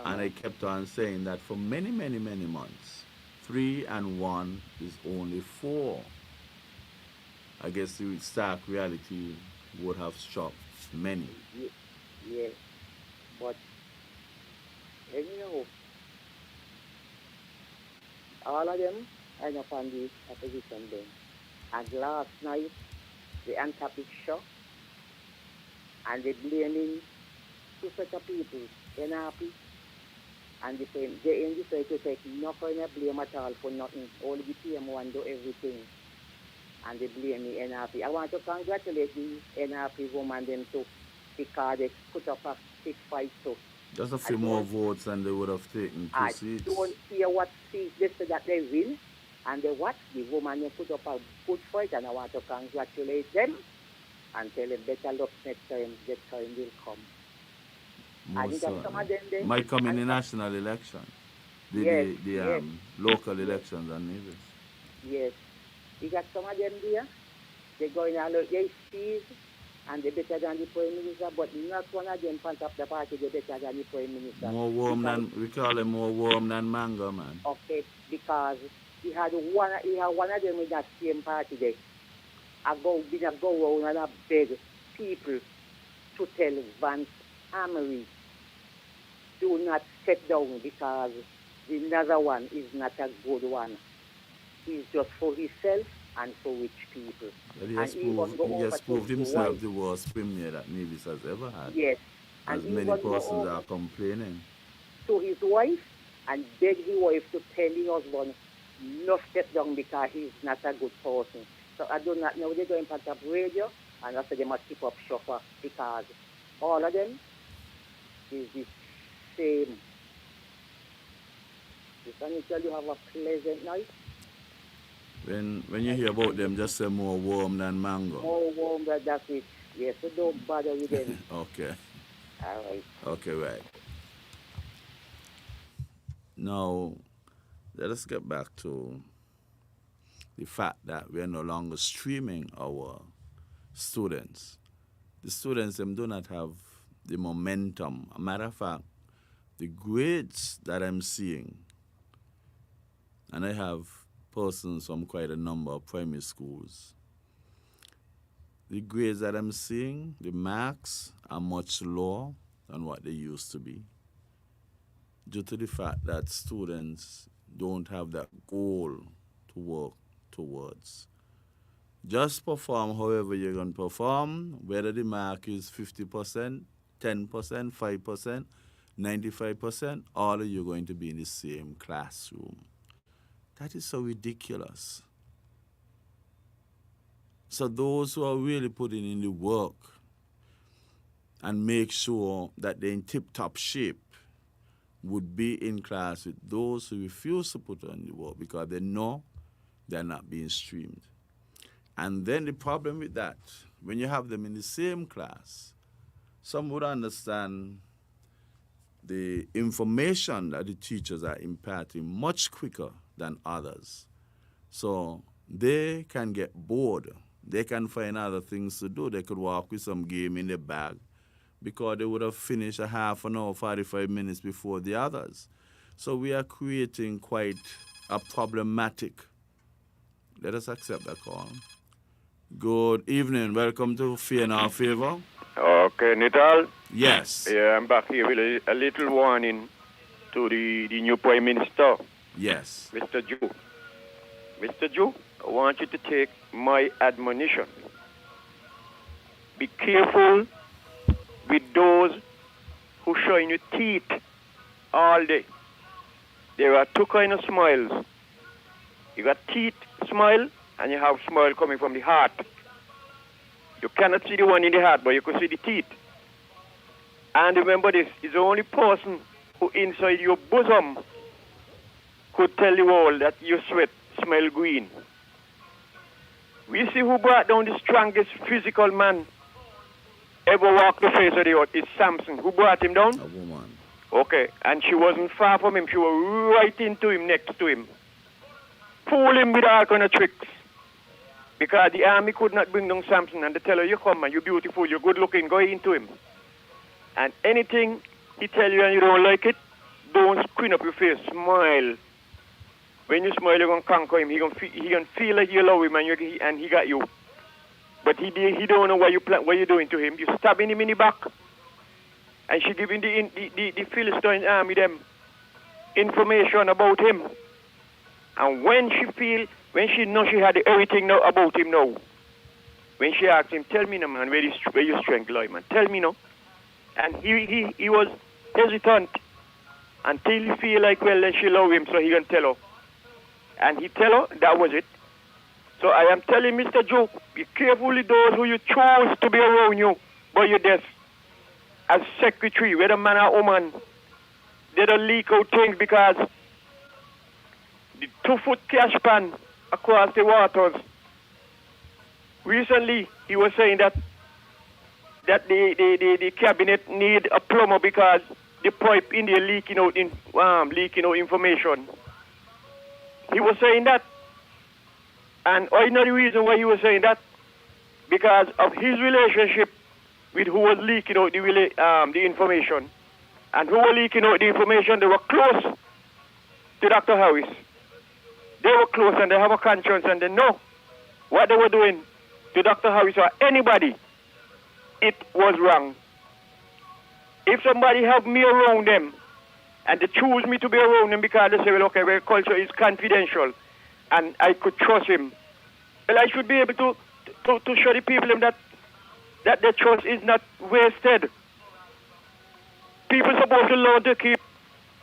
F: And I kept on saying that for many, many, many months, 3 and 1 is only 4. I guess the stark reality would have struck many.
H: Yeah. But anyhow, all of them end up on the opposition bench. And last night, the anti show, and they blaming two such a people, NRP, and they in this way to take no kind of blame at all for nothing. Only the PM1 do everything. And they blame the NRP. I want to congratulate the NRP woman them too, because they put up a big fight too.
F: Just a few more votes and they would have taken 2 seats.
H: I don't care what seats they say that they win. And they what? The woman they put up a good fight, and I want to congratulate them and tell them better luck next time. That time will come. I think that some of them they
F: might come in the national election. The local elections and neighbors.
H: Yes. You got some of them there. They're going all out their fees and they're better than the Prime Minister, but not one of them pants up the party, they're better than the Prime Minister.
F: We call them more warm than mango, man.
H: Okay, because he had one of them in that same party there. I go around and I beg people to tell Vance Amory, do not sit down because the other one is not a good one. He's just for himself and for rich people.
F: Well, he has proved himself the worst premier that Nevis has ever had.
H: Yes.
F: As many persons are complaining.
H: To his wife and beg his wife to tell the husband not step down because he's not a good person. So I do not know they're going to put up radio and I say they must keep up shopper because all of them is the same. Can you tell you have a pleasant night?
F: When you hear about them, just say more warm than mango.
H: More warm, that's it. Yes, so don't bother with them.
F: Okay.
H: All right.
F: Okay, right. Now, let us get back to the fact that we are no longer streaming our students. The students, them do not have the momentum. A matter of fact, the grades that I'm seeing, and I have persons from quite a number of primary schools. The grades that I'm seeing, the marks are much lower than what they used to be due to the fact that students don't have that goal to work towards. Just perform however you're going to perform, whether the mark is 50%, 10%, 5%, 95%, all of you are going to be in the same classroom. That is so ridiculous. So those who are really putting in the work and make sure that they're in tip-top shape would be in class with those who refuse to put on the work because they know they're not being streamed. And then the problem with that, when you have them in the same class, some would understand the information that the teachers are imparting much quicker than others. So they can get bored. They can find other things to do. They could walk with some game in their bag because they would have finished a half an hour, 45 minutes before the others. So we are creating quite a problematic. Let us accept that call. Good evening. Welcome to Fear Nor Favor.
G: Okay, Nital.
F: Yes.
G: Yeah, I'm back here with a little warning to the new Prime Minister.
F: Yes.
G: Mr. Joe. Mr. Joe, I want you to take my admonition. Be careful with those who show you teeth all day. There are two kinds of smiles. You got teeth smile and you have smile coming from the heart. You cannot see the one in the heart, but you can see the teeth. And remember this, is the only person who inside your bosom could tell you all that your sweat smell green. We see who brought down the strongest physical man ever walked the face of the earth is Samson. Who brought him down?
F: A woman.
G: Okay, and she wasn't far from him. She was right into him, next to him. Fool him with all kind of tricks. Because the army could not bring down Samson, and they tell her, you come man, you're beautiful, you're good looking, go into him. And anything he tell you and you don't like it, don't screen up your face, smile. When you smile, you're going to conquer him. He gonna feel like you love him and he got you. But he don't know what you're doing to him. You're stabbing him in the back. And she giving the Philistine army them information about him. And when she know she had everything now about him now, when she asked him, tell me now, man, where your strength lie, man, tell me now. And he was hesitant until he feel like, well, then she love him, so he can tell her. And he tell her, that was it. So I am telling Mr. Joe, be careful with those who you chose to be around you by your death. As secretary, whether man or woman, they don't leak out things because the 2-foot cash pan across the waters. Recently, he was saying that the cabinet need a plumber because the pipe in there leaking out information. He was saying that, and I know the reason why he was saying that, because of his relationship with who was leaking out the information, and who were leaking out the information. They were close to Dr. Harris. They were close, and they have a conscience, and they know what they were doing to Dr. Harris or anybody. It was wrong. If somebody have me around them, and they choose me to be around them because they say, well, okay, well, culture is confidential, and I could trust him, well, I should be able to show the people that their trust is not wasted. People supposed to learn to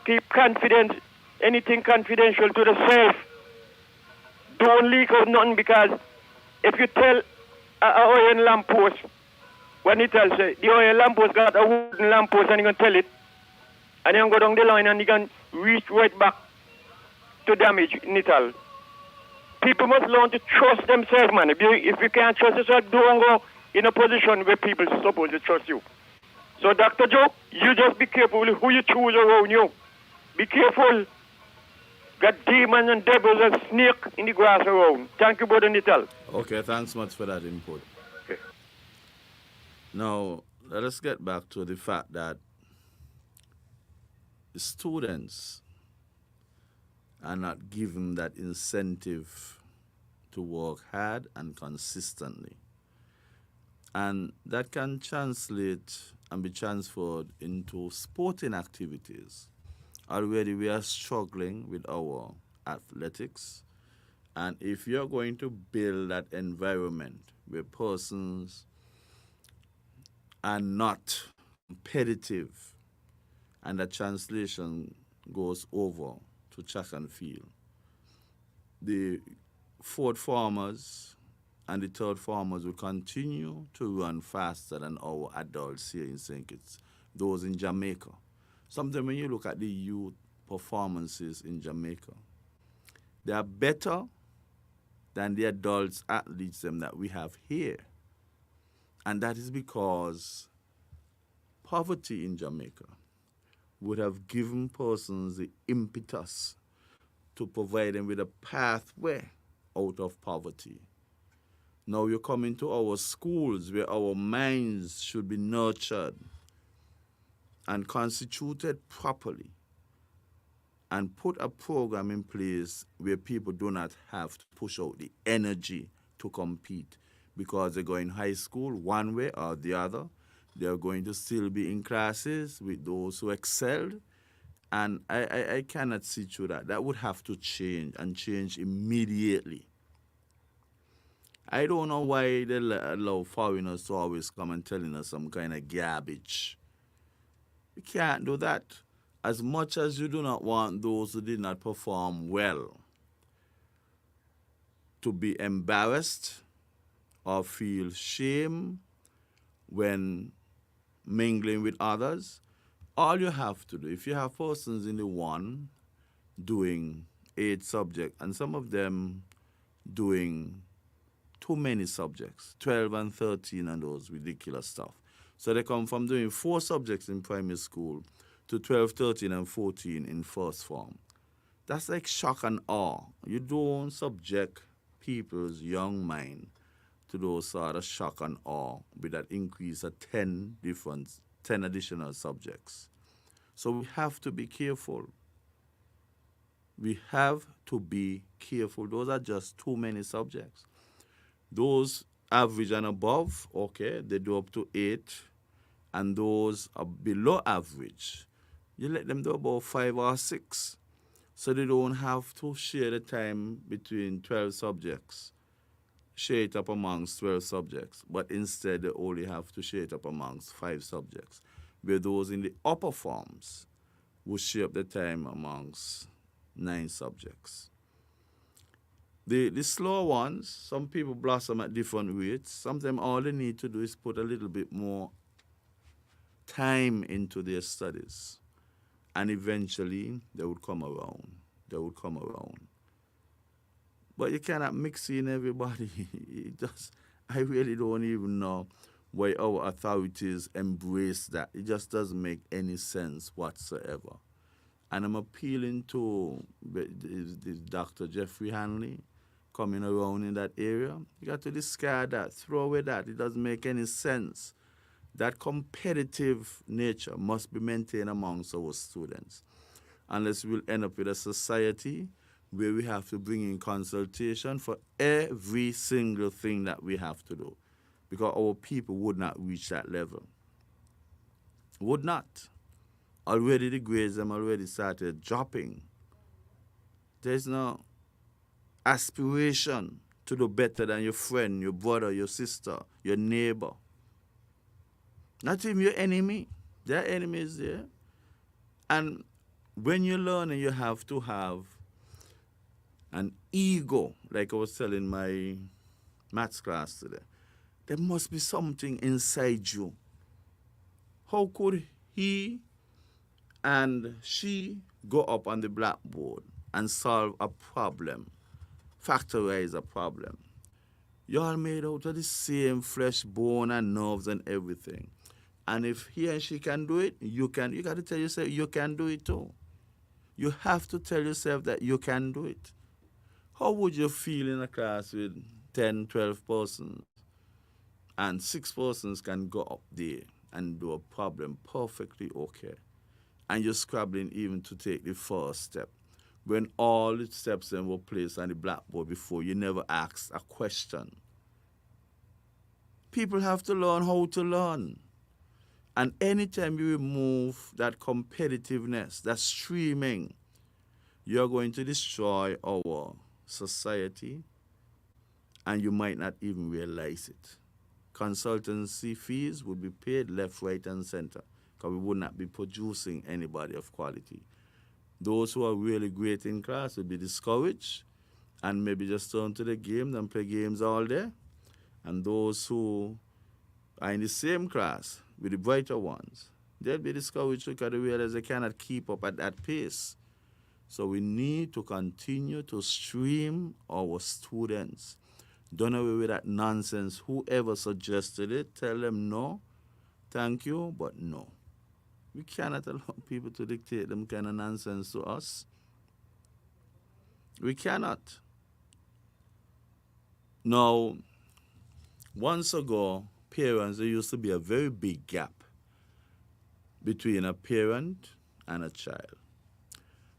G: keep confidence, anything confidential to themselves. Don't leak out nothing, because if you tell an oil lamppost, when he tells you, the oil lamppost got a wooden lamppost, and you can tell it, and you can go down the line and you can reach right back to damage Nital. People must learn to trust themselves, man. If you can't trust yourself, don't go in a position where people are supposed to trust you. So, Dr. Joe, you just be careful with who you choose around you. Be careful. Got demons and devils and snake in the grass around. Thank you, Brother Nital.
F: Okay, thanks much for that input.
G: Okay.
F: Now, let us get back to the fact that the students are not given that incentive to work hard and consistently. And that can translate and be transferred into sporting activities. Already we are struggling with our athletics. And if you're going to build that environment where persons are not competitive, and the translation goes over to track and field, the fourth farmers and the third farmers will continue to run faster than our adults here in St. Kitts, those in Jamaica. Sometimes when you look at the youth performances in Jamaica, they are better than the adults athletes that we have here. And that is because poverty in Jamaica would have given persons the impetus to provide them with a pathway out of poverty. Now you're coming to our schools where our minds should be nurtured and constituted properly, and put a program in place where people do not have to push out the energy to compete because they're going high school one way or the other. They're going to still be in classes with those who excelled. And I cannot see through that. That would have to change, and change immediately. I don't know why they allow foreigners to always come and telling us some kind of garbage. You can't do that. As much as you do not want those who did not perform well to be embarrassed or feel shame when mingling with others, all you have to do, if you have persons in the one doing 8 subjects, and some of them doing too many subjects, 12 and 13 and those ridiculous stuff. So they come from doing 4 subjects in primary school to 12, 13, and 14 in first form. That's like shock and awe. You don't subject people's young mind to those sort of shock and awe with that increase of 10 additional subjects. So we have to be careful. We have to be careful. Those are just too many subjects. Those average and above, okay, they do up to 8. And those are below average, you let them do about 5 or 6. So they don't have to share the time between 12 subjects, share it up amongst 12 subjects, but instead they only have to share it up amongst 5 subjects, where those in the upper forms will share up the time amongst 9 subjects. The slower ones, some people blossom at different rates. Sometimes all they need to do is put a little bit more time into their studies, and eventually they would come around. They would come around. But you cannot mix in everybody. I really don't even know why our authorities embrace that. It just doesn't make any sense whatsoever. And I'm appealing to the Dr. Jeffrey Hanley coming around in that area. You got to discard that, throw away that. It doesn't make any sense. That competitive nature must be maintained amongst our students. Unless we'll end up with a society where we have to bring in consultation for every single thing that we have to do, because our people would not reach that level. Would not. Already the grades them already started dropping. There's no aspiration to do better than your friend, your brother, your sister, your neighbor. Not even your enemy. There are enemies there. And when you're learning, you have to have an ego, like I was telling my maths class today. There must be something inside you. How could he and she go up on the blackboard and solve a problem, factorize a problem? You're all made out of the same flesh, bone, and nerves and everything. And if he and she can do it, you can. You got to tell yourself you can do it too. You have to tell yourself that you can do it. How would you feel in a class with 10, 12 persons, and 6 persons can go up there and do a problem perfectly okay, and you're scrabbling even to take the first step, when all the steps then were placed on the blackboard before you never asked a question? People have to learn how to learn. And anytime you remove that competitiveness, that streaming, you're going to destroy our society, and you might not even realize it. Consultancy fees would be paid left, right, and center, because we would not be producing anybody of quality. Those who are really great in class would be discouraged and maybe just turn to the game and play games all day. And those who are in the same class with the brighter ones, they'll be discouraged because they realize they cannot keep up at that pace. So we need to continue to stream our students. Done away with that nonsense. Whoever suggested it, tell them no, thank you, but no. We cannot allow people to dictate them kind of nonsense to us. We cannot. Now, once ago, parents, there used to be a very big gap between a parent and a child.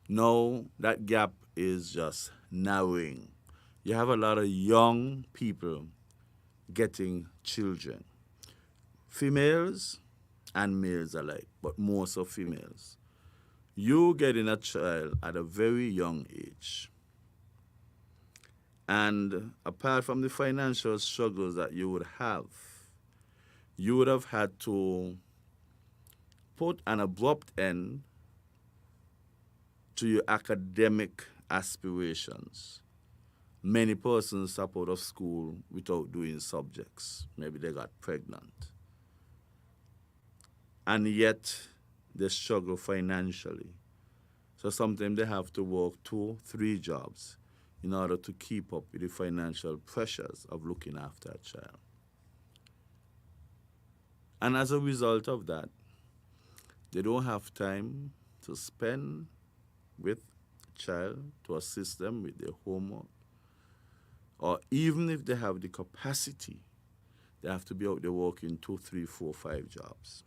F: Now, that gap is just narrowing. You have a lot of young people getting children, females and males alike, but more so females. You getting a child at a very young age. And apart from the financial struggles that you would have had to put an abrupt end to your academic aspirations. Many persons stop out of school without doing subjects. Maybe they got pregnant. And yet, they struggle financially. So sometimes they have to work 2, 3 jobs in order to keep up with the financial pressures of looking after a child. And as a result of that, they don't have time to spend with a child to assist them with their homework. Or even if they have the capacity, they have to be out there working 2, 3, 4, 5 jobs.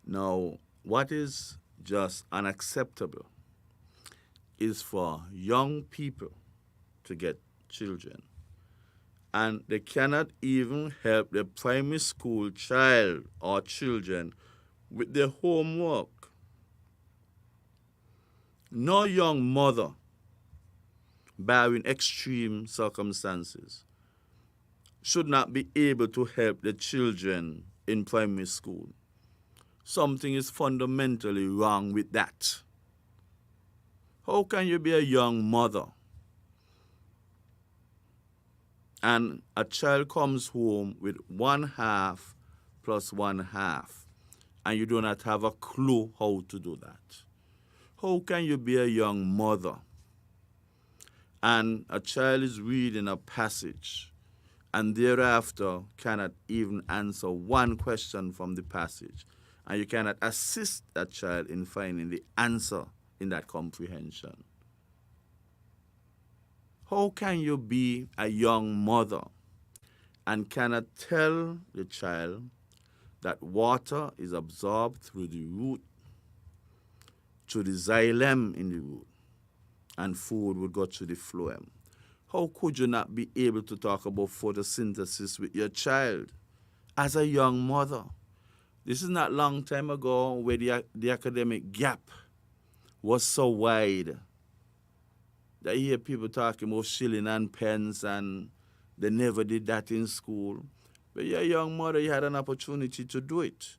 F: Now, what is just unacceptable is for young people to get children and they cannot even help the primary school child or children with their homework. No young mother, barring extreme circumstances, should not be able to help the children in primary school. Something is fundamentally wrong with that. How can you be a young mother and a child comes home with 1/2 plus 1/2 and you do not have a clue how to do that? How can you be a young mother and a child is reading a passage and thereafter cannot even answer one question from the passage, and you cannot assist that child in finding the answer in that comprehension? How can you be a young mother and cannot tell the child that water is absorbed through the root, through the xylem in the root, and food would go through the phloem? How could you not be able to talk about photosynthesis with your child as a young mother? This is not long time ago where the academic gap was so wide that you hear people talking about shilling and pence and they never did that in school. But you're a young mother, you had an opportunity to do it.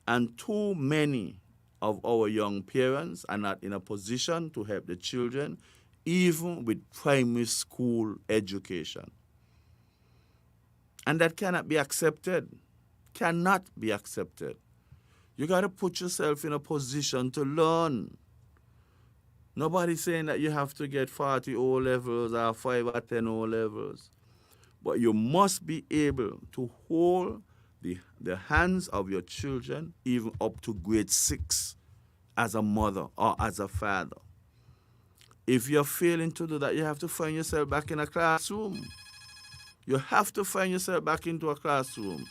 F: And too many of our young parents are not in a position to help the children, even with primary school education. And that cannot be accepted. Cannot be accepted. You got to put yourself in a position to learn. Nobody's saying that you have to get 40 O levels or 5 or 10 O levels. But you must be able to hold the hands of your children even up to grade 6 as a mother or as a father. If you're failing to do that, you have to find yourself back in a classroom. You have to find yourself back into a classroom.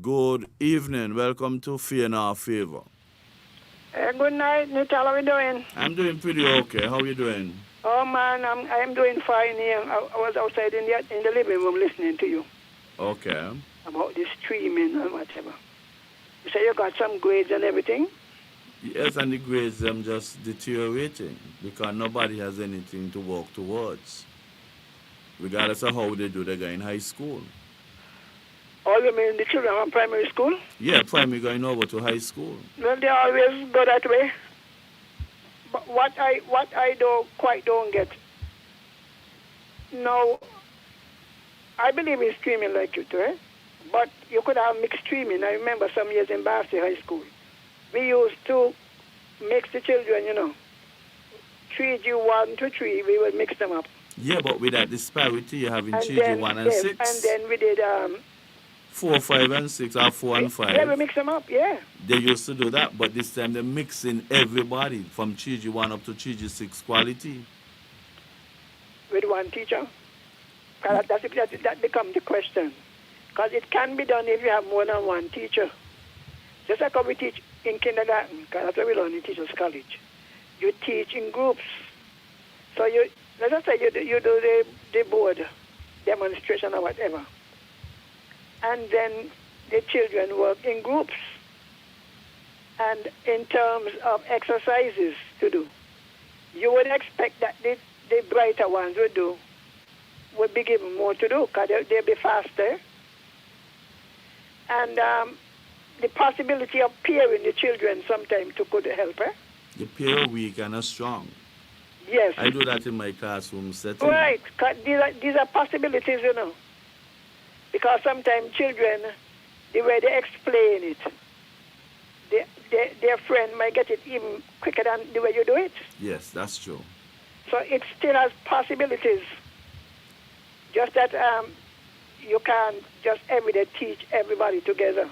F: Good evening. Welcome to Fear Nor Favor.
I: Good night, Nital. How are you doing?
F: I'm doing pretty okay. How are you doing?
I: Oh, man, I'm doing fine here. I was outside in the living room listening to you
F: Okay.
I: about the streaming and whatever. You say you got some grades and everything?
F: Yes, and the grades them just deteriorating because nobody has anything to work towards. Regardless of how they do, they go in high school.
I: Oh, you mean the children from primary school?
F: Yeah, primary going over to high school.
I: Well, they always go that way. But what I don't get. No, I believe in streaming like you do, eh? But you could have mixed streaming. I remember some years in Basti High School. We used to mix the children, 3G1 to 3, we would mix them up.
F: Yeah, but with that disparity, you're having
I: And
F: children
I: then,
F: 1 and 6.
I: And then we did
F: 4, 5, and 6, or 4 and 5.
I: Yeah, we mix them up, yeah.
F: They used to do that, but this time they're mixing everybody from 3G1 up to 3G6 quality.
I: With one teacher. That becomes the question. Because it can be done if you have more than one teacher. Just like how we teach in kindergarten, because that's what we learn in Teachers College. You teach in groups. So let's just say you do the board demonstration or whatever. And then the children work in groups. And in terms of exercises to do, you would expect that the brighter ones would be given more to do because they'll be faster. And the possibility of pairing the children sometimes could help.
F: The pair weak and are strong.
I: Yes.
F: I do that in my classroom setting.
I: Right. 'Cause these are possibilities, Because sometimes children, the way they explain it, their friend might get it even quicker than the way you do it.
F: Yes, that's true.
I: So it still has possibilities. Just that you can't just every day teach everybody together.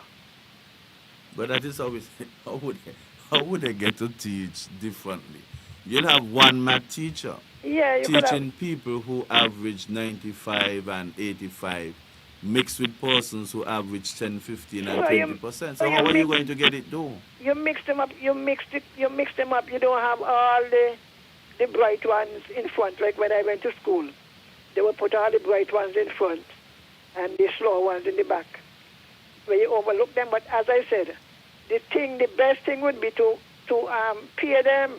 F: But that is always, how would they get to teach differently? You'll have one math teacher teaching people who average 95 and 85, mixed with persons who average 10, 15, and 20%. So how are you going to get it done?
I: You mix them up. You mix them up. You don't have all the bright ones in front, like when I went to school. they will put all the bright ones in front and the slow ones in the back, where you overlook them. But as I said, the best thing would be to peer them,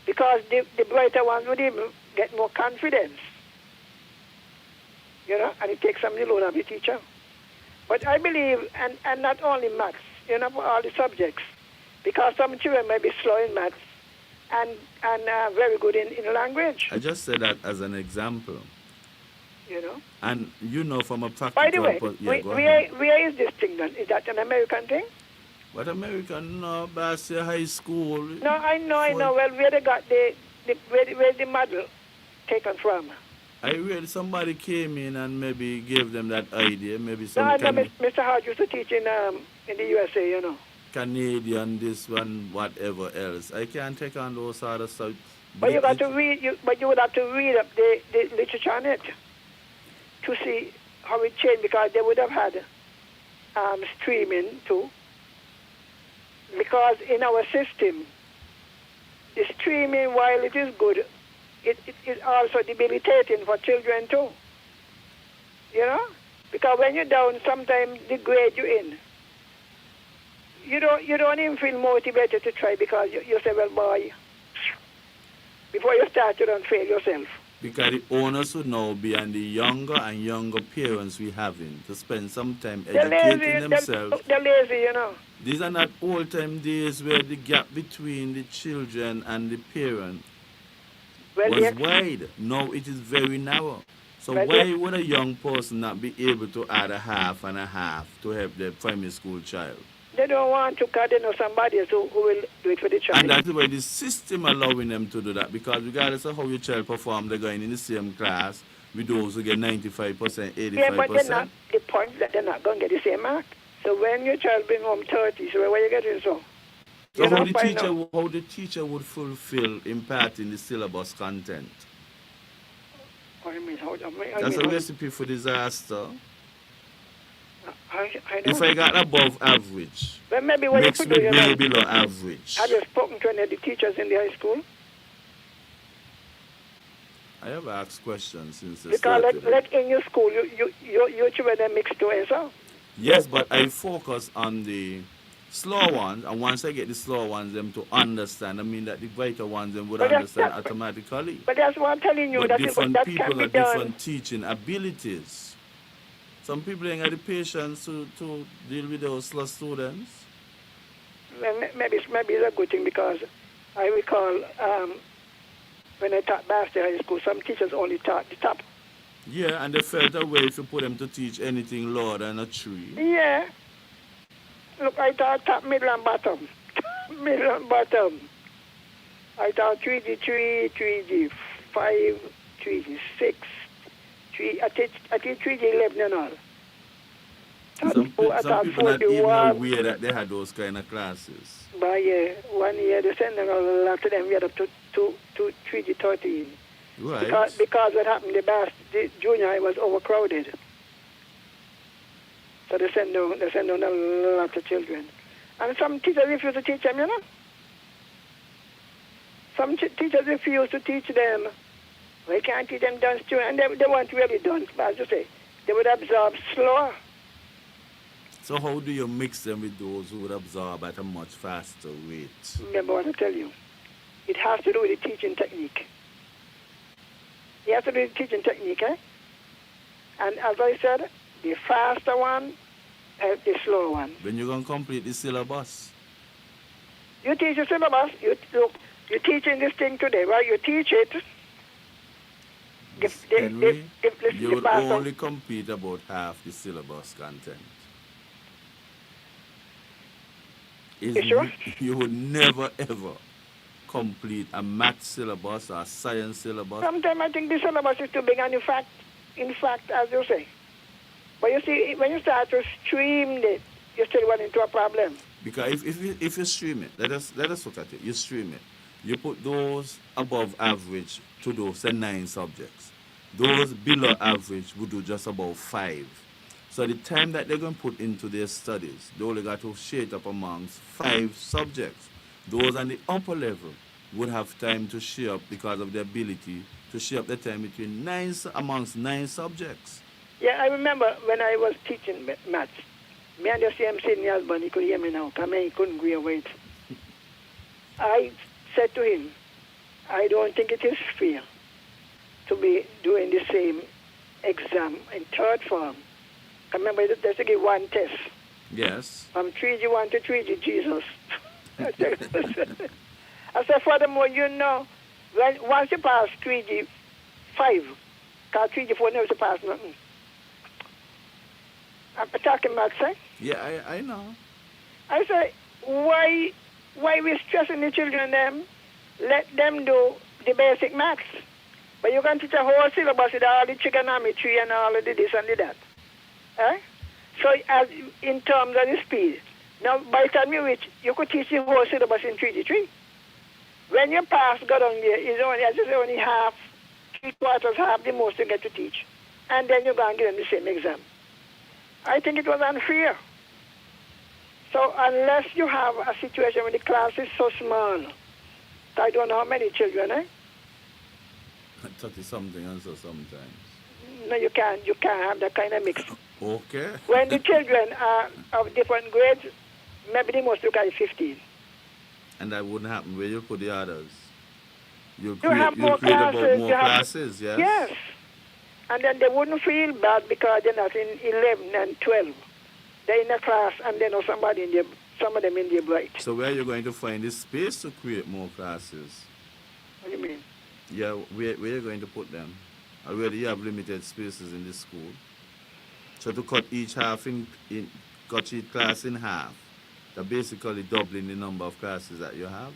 I: because the brighter ones would even get more confidence, and it takes some of the load of the teacher. But I believe, and not only maths, for all the subjects, because some children may be slow in maths and very good in language.
F: I just said that as an example. And from a practical...
I: By the way, where is this thing then? Is that an American thing?
F: What American? No, Basia High School.
I: No, I know. Well, where they got where's the model taken from?
F: I read somebody came in and maybe gave them that idea. Maybe
I: No,
F: some
I: I know Mr. Hart used to teach in the USA,
F: Canadian, this one, whatever else. I can't take on those other stuff.
I: But you got to read. You would have to read up the literature on it to see how it changed, because they would have had streaming too. Because in our system, the streaming, while it is good, it is also debilitating for children too. Because when you're down, sometimes they grade you in. You don't even feel motivated to try, because you say, well, boy, before you start, you don't fail yourself.
F: Because the owners would now be on the younger and younger parents we having to spend some time educating themselves.
I: They're lazy,
F: These are not old-time days where the gap between the children and the parent was wide. Now it is very narrow. So why would a young person not be able to add a half and a half to help their primary school child?
I: They don't want to, because they know somebody else who will do it for the child.
F: And that's why the system allowing them to do that, because regardless of how your child perform, they're going in the same class with those who get 95%, 85%.
I: Yeah, but the point is that they're not going to get the same mark. So when your child bring home 30, so where you getting so?
F: So how the teacher would fulfill imparting the syllabus content?
I: What do you mean?
F: That's a recipe for disaster.
I: I
F: if I got above average,
I: well, maybe what
F: makes
I: you
F: me
I: could do,
F: way below average.
I: Have you spoken to any of the teachers in the high school?
F: I have asked questions since the
I: Because
F: start.
I: like in your school, you children mixed to answer.
F: Yes, but I focus on the slow ones, and once I get the slow ones, them to understand, I mean that the brighter ones, them would understand automatically.
I: But that's what I'm telling you.
F: But different people have different teaching abilities. Some people ain't got the patience to deal with those slow students.
I: Maybe it's a good thing, because I recall when I taught Basti High School, some teachers only taught the top.
F: Yeah, and they felt a way if you put them to teach anything lower than a tree.
I: Yeah. Look, I taught top, middle, and bottom. Middle and bottom. I taught 3D3, 3D5, 3D6, I teach 3D11 and all.
F: Some people not even aware that they had those kind of classes.
I: But yeah, 1 year they sent them a lot of them, we had up to 3D13.
F: Right.
I: Because what happened, the junior high was overcrowded. So they send down a lot of children. And some teachers refuse to teach them, Some teachers refuse to teach them. They can't teach them dance too, and they weren't really done, as you say. They would absorb slower.
F: So how do you mix them with those who would absorb at a much faster rate?
I: Remember what I tell you. It has to do with the teaching technique. It has to do with the teaching technique, eh? And as I said, the faster one helps the slower one.
F: When you're going to complete the syllabus?
I: You teach the syllabus. You're teaching this thing today, right? You teach it.
F: You would only complete about half the syllabus content.
I: You sure?
F: You would never ever complete a math syllabus or a science syllabus.
I: Sometimes I think the syllabus is too big, and in fact, as you say. But you see, when you start to stream it, you still run into a problem.
F: Because if you stream it, let us look at it. You stream it. You put those above average to those 9 subjects. Those below average would do just about 5. So the time that they're going to put into their studies, they only got to shade up amongst 5 subjects. Those on the upper level would have time to share up because of the ability to share up the time between amongst 9 subjects.
I: Yeah, I remember when I was teaching maths. Me and the same sitting husband, he could hear me now, because he couldn't go away. I said to him, I don't think it is fair to be doing the same exam in third form. Remember, there's to give one test.
F: Yes.
I: From 3G1 to 3G Jesus. I said, furthermore, you know, once you pass 3G5, because 3G4 never to pass nothing. I'm talking about, sir.
F: Yeah, I know.
I: I say, why we stressing the children them? Let them do the basic maths. But you can teach a whole syllabus with all the trigonometry and all of the this and the that. Eh? So as in terms of the speed. Now, by the time you reach, you could teach the whole syllabus in 3D3. When you pass, go down there, it's only half, 3/4, half the most you get to teach. And then you go and give them the same exam. I think it was unfair. So unless you have a situation where the class is so small, I don't know how many children,
F: 30-something and so sometimes.
I: No, you can't have that kind of mix.
F: Okay.
I: When the children are of different grades, maybe the most look at 15.
F: And that wouldn't happen where you put the others. You
I: have more
F: create about
I: classes.
F: more classes, yes?
I: Yes. And then they wouldn't feel bad because they're not in 11 and 12. They're in a class and they know some of them in their bright.
F: So where are you going to find the space to create more classes?
I: What do you mean?
F: Yeah, where are you going to put them? Already you have limited spaces in this school. So to cut each class in half, they're basically doubling the number of classes that you have.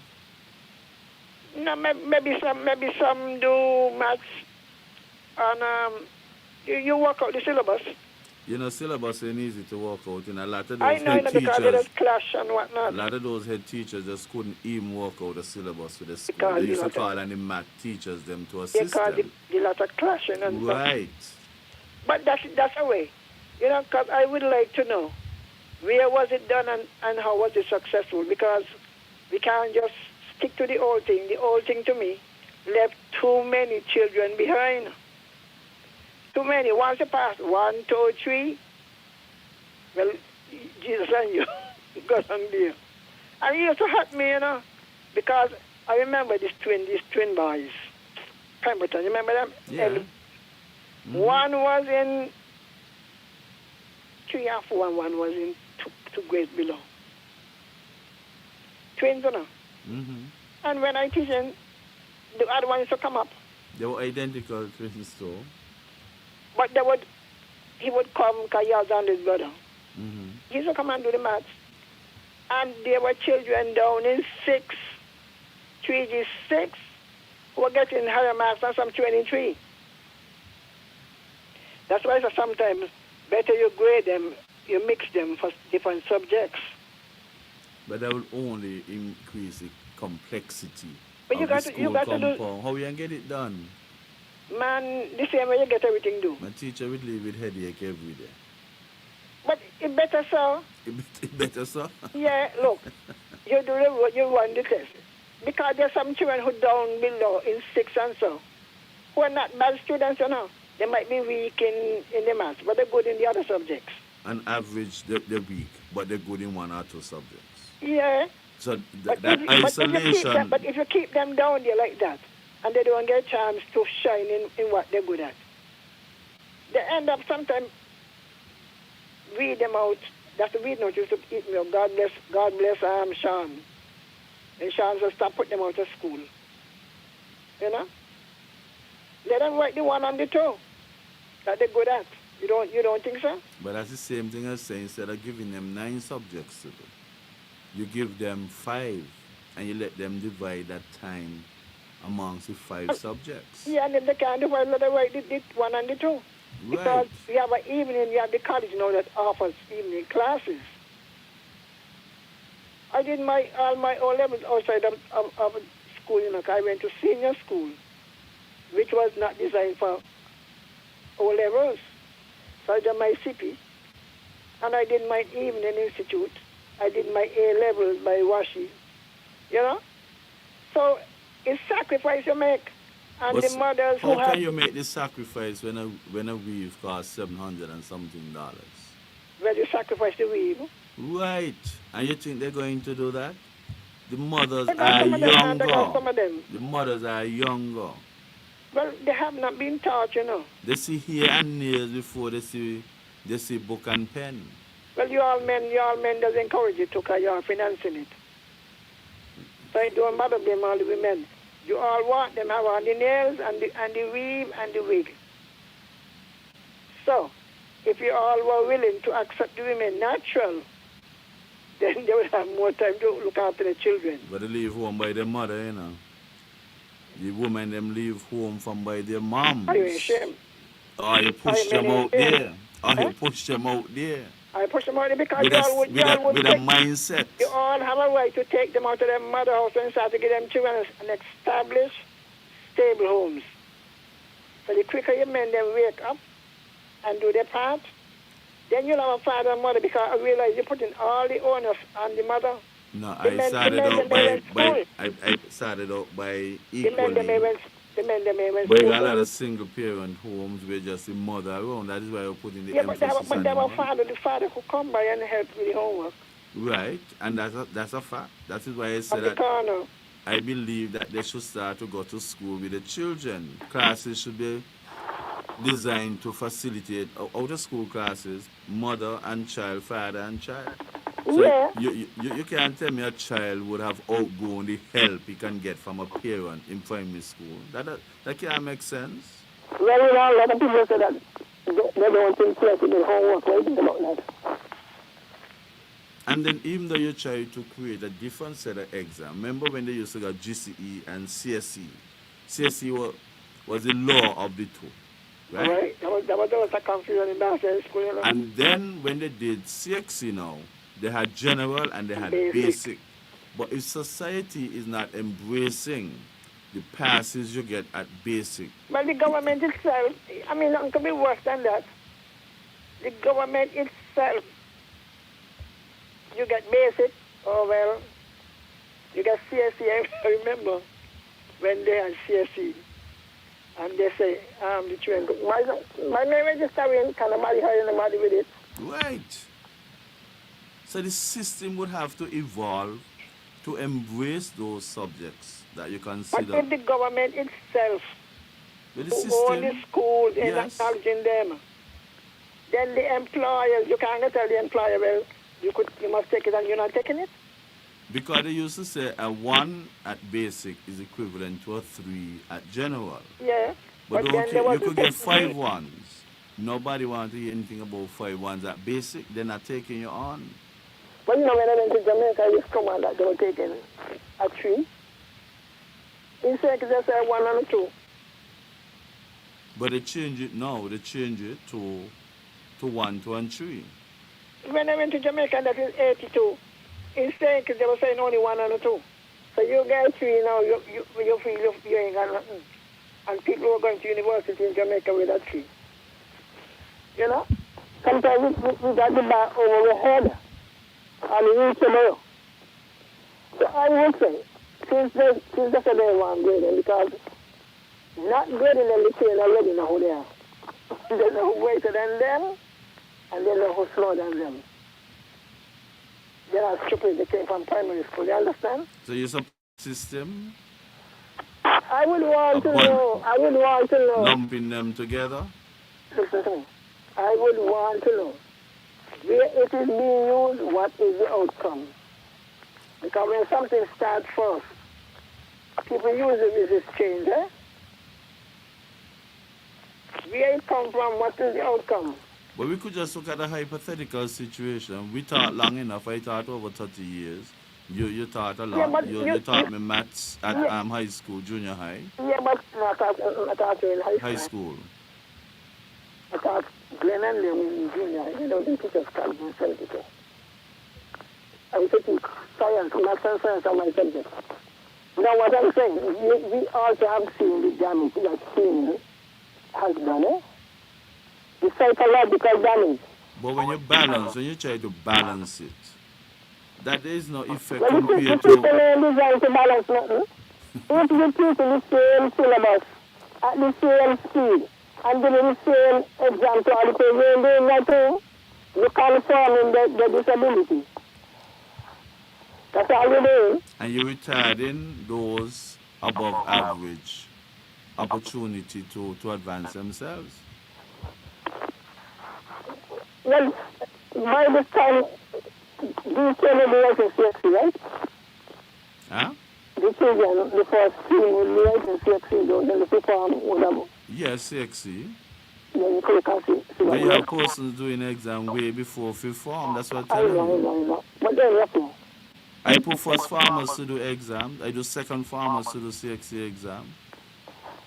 I: No, maybe some do maths and you work out the syllabus.
F: You know, syllabus ain't easy to work out. A lot of those
I: I know,
F: head
I: because
F: teachers,
I: it clash and whatnot.
F: a lot of those head teachers just couldn't even work out the syllabus for the school.
I: Because
F: They used to
I: lot of-
F: call on the math teachers them to assist
I: Because
F: them.
I: the lot of clashing and stuff.
F: Right.
I: But that's a way. You know, because I would like to know where was it done and how was it successful? Because we can't just stick to the old thing. The old thing to me left too many children behind. Too many. Once you pass 1, 2, 3, well, Jesus and you got on there. And it used to hurt me, you know, because I remember these twin boys, Pemberton. You remember them?
F: Yeah.
I: One was in 3 and 4, and one was in two grades below. Twins, you know.
F: Mm-hmm.
I: And when I teach them, the other one used to come up.
F: They were identical twins too.
I: But he would come because he was on his brother.
F: Mm-hmm.
I: He used to come and do the maths. And there were children down in 6, 3G6, who were getting higher marks than some 23. That's why sometimes better you grade them, you mix them for different subjects.
F: But that will only increase the complexity
I: But
F: of
I: you
F: the
I: got
F: school
I: to
F: compound.
I: do,
F: How you can get it done?
I: man, the same way you get everything do.
F: My teacher would leave with headache every day.
I: But it better so.
F: It better so.
I: Yeah, look, you run the test. Because there's some children who down below in 6 and so, who are not bad students, you know. They might be weak in the maths, but they're good in the other subjects.
F: On average, they're weak, but they're good in 1 or 2 subjects.
I: Yeah.
F: So
I: But
F: that isolation.
I: But if you keep them down there like that, and they don't get a chance to shine in what they're good at, they end up sometimes read them out. That's the read note used to eat me up. God bless Sean. And Sean said, stop putting them out of school. You know? Let them write the 1 and the 2 that they're good at. You don't think so?
F: But that's the same thing as saying instead of giving them 9 subjects to do, you give them 5 and you let them divide that time amongst the 5 subjects.
I: Yeah, and then they can't divide, let them write the 1 and the 2. Because
F: Right.
I: we have an evening, we have the college now that offers evening classes. I did all my O levels outside of school, you know, 'cause I went to senior school, which was not designed for O levels. So I did my CP, and I did my evening institute. I did my A levels by Washi, you know. So It's sacrifice you make. And
F: But
I: the mothers who
F: how
I: have
F: can you make this sacrifice when a weave costs $700 and something dollars?
I: where you sacrifice the weave.
F: Right. And you think they're going to do that? The mothers
I: But
F: are
I: some of them and
F: younger.
I: some of them.
F: The mothers are younger.
I: Well, they have not been taught, you know.
F: They see hair and nails before they see book and pen.
I: Well, you all men does encourage it to because you are financing it. So it don't matter them all the women. You all want them have on the nails and the weave and the wig. So, if you all were willing to accept the women natural, then they would have more time to look after the children.
F: But they leave home by their mother, you know. The women them leave home from by their moms.
I: Are you ashamed?
F: Or you push them out there. Or you push them out there.
I: I push them out because
F: With
I: you all would
F: a
I: take,
F: mindset.
I: you all have a right to take them out of their mother house and start to get them children and establish stable homes. So the quicker you men them wake up and do their part, then you'll have a father and mother because I realize you're putting all the onus on the mother.
F: No,
I: The
F: I
I: men-
F: started
I: the men-
F: out
I: the men
F: by
I: went
F: I started out by
I: The
F: equally.
I: men them went
F: But you
I: school.
F: got a lot of single parent homes where just the mother around. That is why you're putting the
I: Yeah, but
F: emphasis on
I: there
F: the
I: were
F: mother.
I: the father who come by and help with the homework.
F: Right, and that's a fact. That is why I
I: At
F: said
I: the
F: that
I: corner.
F: I believe that they should start to go to school with the children. Classes should be designed to facilitate out of school classes, mother and child, father and child. So
I: Yeah.
F: you can't tell me a child would have outgrown the help he can get from a parent in primary school. That can't make sense.
I: Well, you know, a lot of people say that they don't think to do homework. What do you think about that?
F: And then even though you try to create a different set of exam, remember when they used to go GCE and CSE? CSE was the law of the two, right?
I: Right. That was a confusion in Boston school, you know.
F: And then when they did CXE now, they had general and they had
I: Basic.
F: basic. But if society is not embracing the passes you get at basic,
I: But the government itself, I mean, it could be worse than that. The government itself, you get basic, or well, you get CSE. I remember when they had CSE, and they say, the children, my name is just can I marry her and marry with it?
F: right? So the system would have to evolve to embrace those subjects that you
I: But
F: consider.
I: if the government itself,
F: With the
I: who own the
F: system,
I: schools, is
F: yes.
I: acknowledging them, then the employers, you can't tell the employer, well, you must take it and you're not taking it.
F: because they used to say a 1 at basic is equivalent to a 3 at general.
I: Yeah.
F: But
I: then
F: don't
I: there
F: you
I: was
F: could
I: the
F: get
I: second-
F: 5 ones. Nobody wants to hear anything about 5 ones at basic. They're not taking you on.
I: But you know, when I went to Jamaica, I just come on that they were taking a 3. Instead, they say 1 and a 2.
F: But they change it now. They change it to 1, 2, and 3.
I: When I went to Jamaica, that is 82. Instead, they were saying only 1 and a 2. So you get 3 now, you feel you ain't got nothing. And people who are going to university in Jamaica with that 3. You know? Sometimes we got the bar over our head. And we reach tomorrow. So I would say, since they say they want grading, because not grading them, the children already know who they are. They know who greater than them, and they know who's slower than them. They're not stupid, they came from primary school, you understand?
F: So you support system,
I: I would want to know,
F: lumping them together.
I: listen to me. I would want to know where it is being used, what is the outcome. Because when something starts first, people use it as a change, eh? Where it come from, what is the outcome?
F: But we could just look at a hypothetical situation. We taught long enough. I taught over 30 years. You taught a lot.
I: Yeah, but
F: you taught me maths at high school, junior high.
I: Yeah, but not in
F: High school.
I: I taught Glen and Lem in junior high. You know, the teachers called me 72. I was taking science, maths and science are my subject. Now what I'm saying, we also have seen the damage that sin has done, eh? The psychological damage.
F: But when you try to balance it, that there is no effect
I: Well, the
F: compared
I: people
F: to.
I: ain't designed to balance nothing. If you teach the same syllabus at the same speed and give the same exam to all the people, you're doing nothing. You're confirming the disability. That's all you're doing.
F: And you're retarding those above average opportunity to advance themselves.
I: Well, by this time, these children will be sexy, right?
F: Huh?
I: The children, the first team will be sexy, don't they? The perform with them.
F: Yes, sexy.
I: Then you click and see
F: But you
I: what
F: have persons doing exam way before fifth form. That's what I'm
I: I
F: telling
I: know, I
F: you.
I: know, I know. But then nothing.
F: I put first farmers to do exam. I do second farmers to do CXC exam.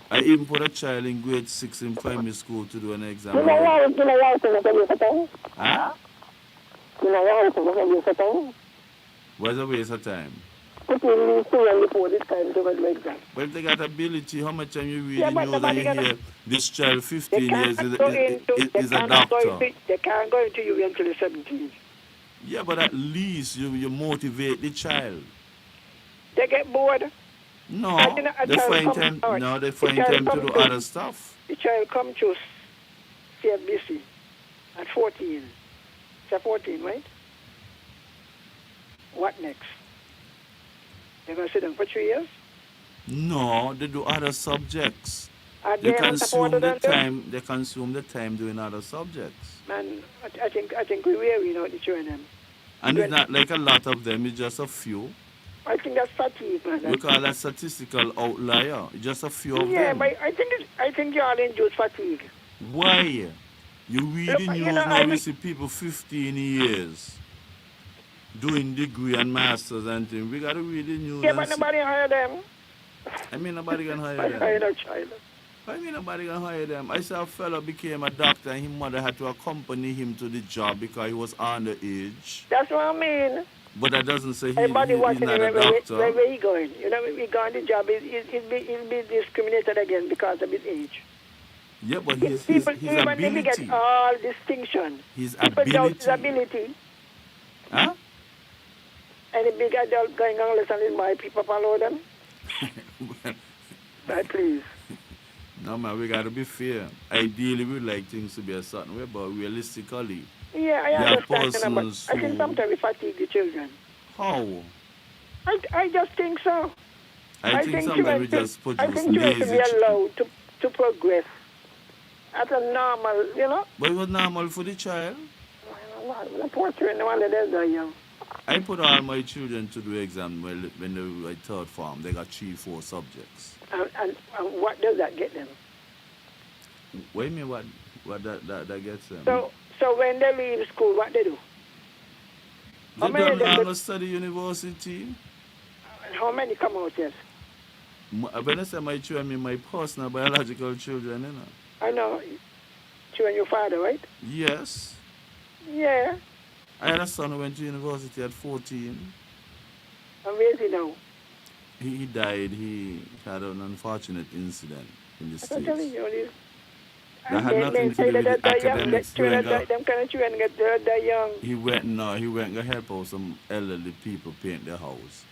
F: I even put a child in grade 6 in primary school to do an exam.
I: You know why to look at your time?
F: Huh?
I: You know why to look at your time?
F: What's a waste of time?
I: Put in these two and before this time to go to exam.
F: But if they got ability, how much time you read
I: Yeah,
F: in
I: but
F: news and you
I: nobody
F: hear this child
I: They
F: 15 years
I: can't go into,
F: is a doctor?
I: they can't go into you until they're 17.
F: Yeah, but at least you motivate the child.
I: They get bored.
F: No,
I: I think a
F: they
I: child
F: find
I: comes
F: time.
I: out.
F: No, they
I: The
F: find
I: child
F: time to
I: comes
F: do
I: to-
F: other stuff.
I: The child come to CFBC at 14. It's at 14, right? What next? They're going to sit down for 3 years?
F: No, they do other subjects.
I: Are
F: They
I: not
F: consume
I: supported
F: the
I: on them?
F: time. They consume the time doing other subjects.
I: Man, I think we weary, you know, the children.
F: And it's not like a lot of them. It's just a few.
I: I think that's fatigue, man.
F: We call that statistical outlier. Just a few of
I: Yeah,
F: them.
I: but I think y'all induce fatigue.
F: Why? You read the
I: Look,
F: news
I: you know,
F: now,
I: I
F: we
I: think-
F: see people 15 years doing degree and masters and things. We got to read the news.
I: Yeah,
F: and
I: but
F: see.
I: nobody hire them.
F: I mean, nobody can hire
I: I hire
F: them.
I: no child.
F: I mean, nobody can hire them. I saw a fellow became a doctor and his mother had to accompany him to the job because he was underage.
I: That's what I mean.
F: But that doesn't say
I: Everybody
F: he's
I: watching
F: not
I: him,
F: a
I: where
F: doctor.
I: he going? You know, when he go on the job, he'll be discriminated against because of his age.
F: Yeah, but his
I: People, even if he
F: ability.
I: get all distinction,
F: His
I: people doubt his
F: ability.
I: ability.
F: Huh?
I: Any big adult going on listening, my people follow them. Right, please.
F: No, man, we got to be fair. Ideally, we like things to be a certain way, but realistically,
I: Yeah, I
F: there are
I: understand. But
F: persons
I: I think
F: who-
I: sometimes we fatigue the children.
F: how?
I: I just think so.
F: I think sometimes we just
I: I
F: produce
I: think children should
F: lazy
I: be allowed to progress at a normal, you know.
F: But it was normal for the child.
I: The poor children, the one that is there, young.
F: I put all my children to do exam when they were at third form. They got 3-4 subjects.
I: And what does that get them?
F: What do you mean what that gets them?
I: So when they leave school, what they do?
F: They
I: how many
F: don't
I: of them
F: want
I: go-
F: to study university.
I: How many come out yet?
F: When I say my children, I mean my personal biological children, you know.
I: I know. You and your father, right?
F: Yes.
I: Yeah.
F: I had a son who went to university at 14.
I: And where is he now?
F: He died. He had an unfortunate incident in the
I: I'm telling
F: States.
I: you, this.
F: That had nothing to do with the academics.
I: Them kind of children get they're young.
F: He went to help out some elderly people paint their house.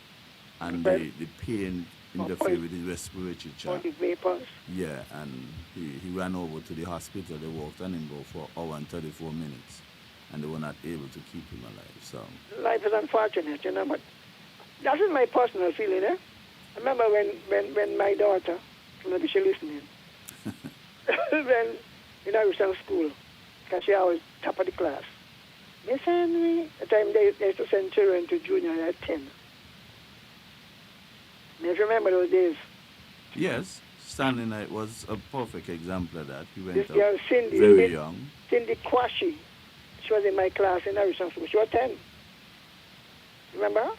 F: And
I: Okay.
F: the paint interfered with his respiratory
I: All
F: tract.
I: the vapors.
F: Yeah, and he ran over to the hospital. They walked on him for an hour and 34 minutes. And they were not able to keep him alive. So
I: Life is unfortunate, you know, but that is my personal feeling, eh? I remember when my daughter, maybe she's listening, when in Irish school, because she always top of the class. They send me, the time they used to send children to junior at 10. You remember those days?
F: yes, Stanley Knight was a perfect example of that. He went
I: This
F: out
I: girl, Cindy,
F: very young.
I: Cindy Kwashi, she was in my class in Irish school. She was 10. Remember her?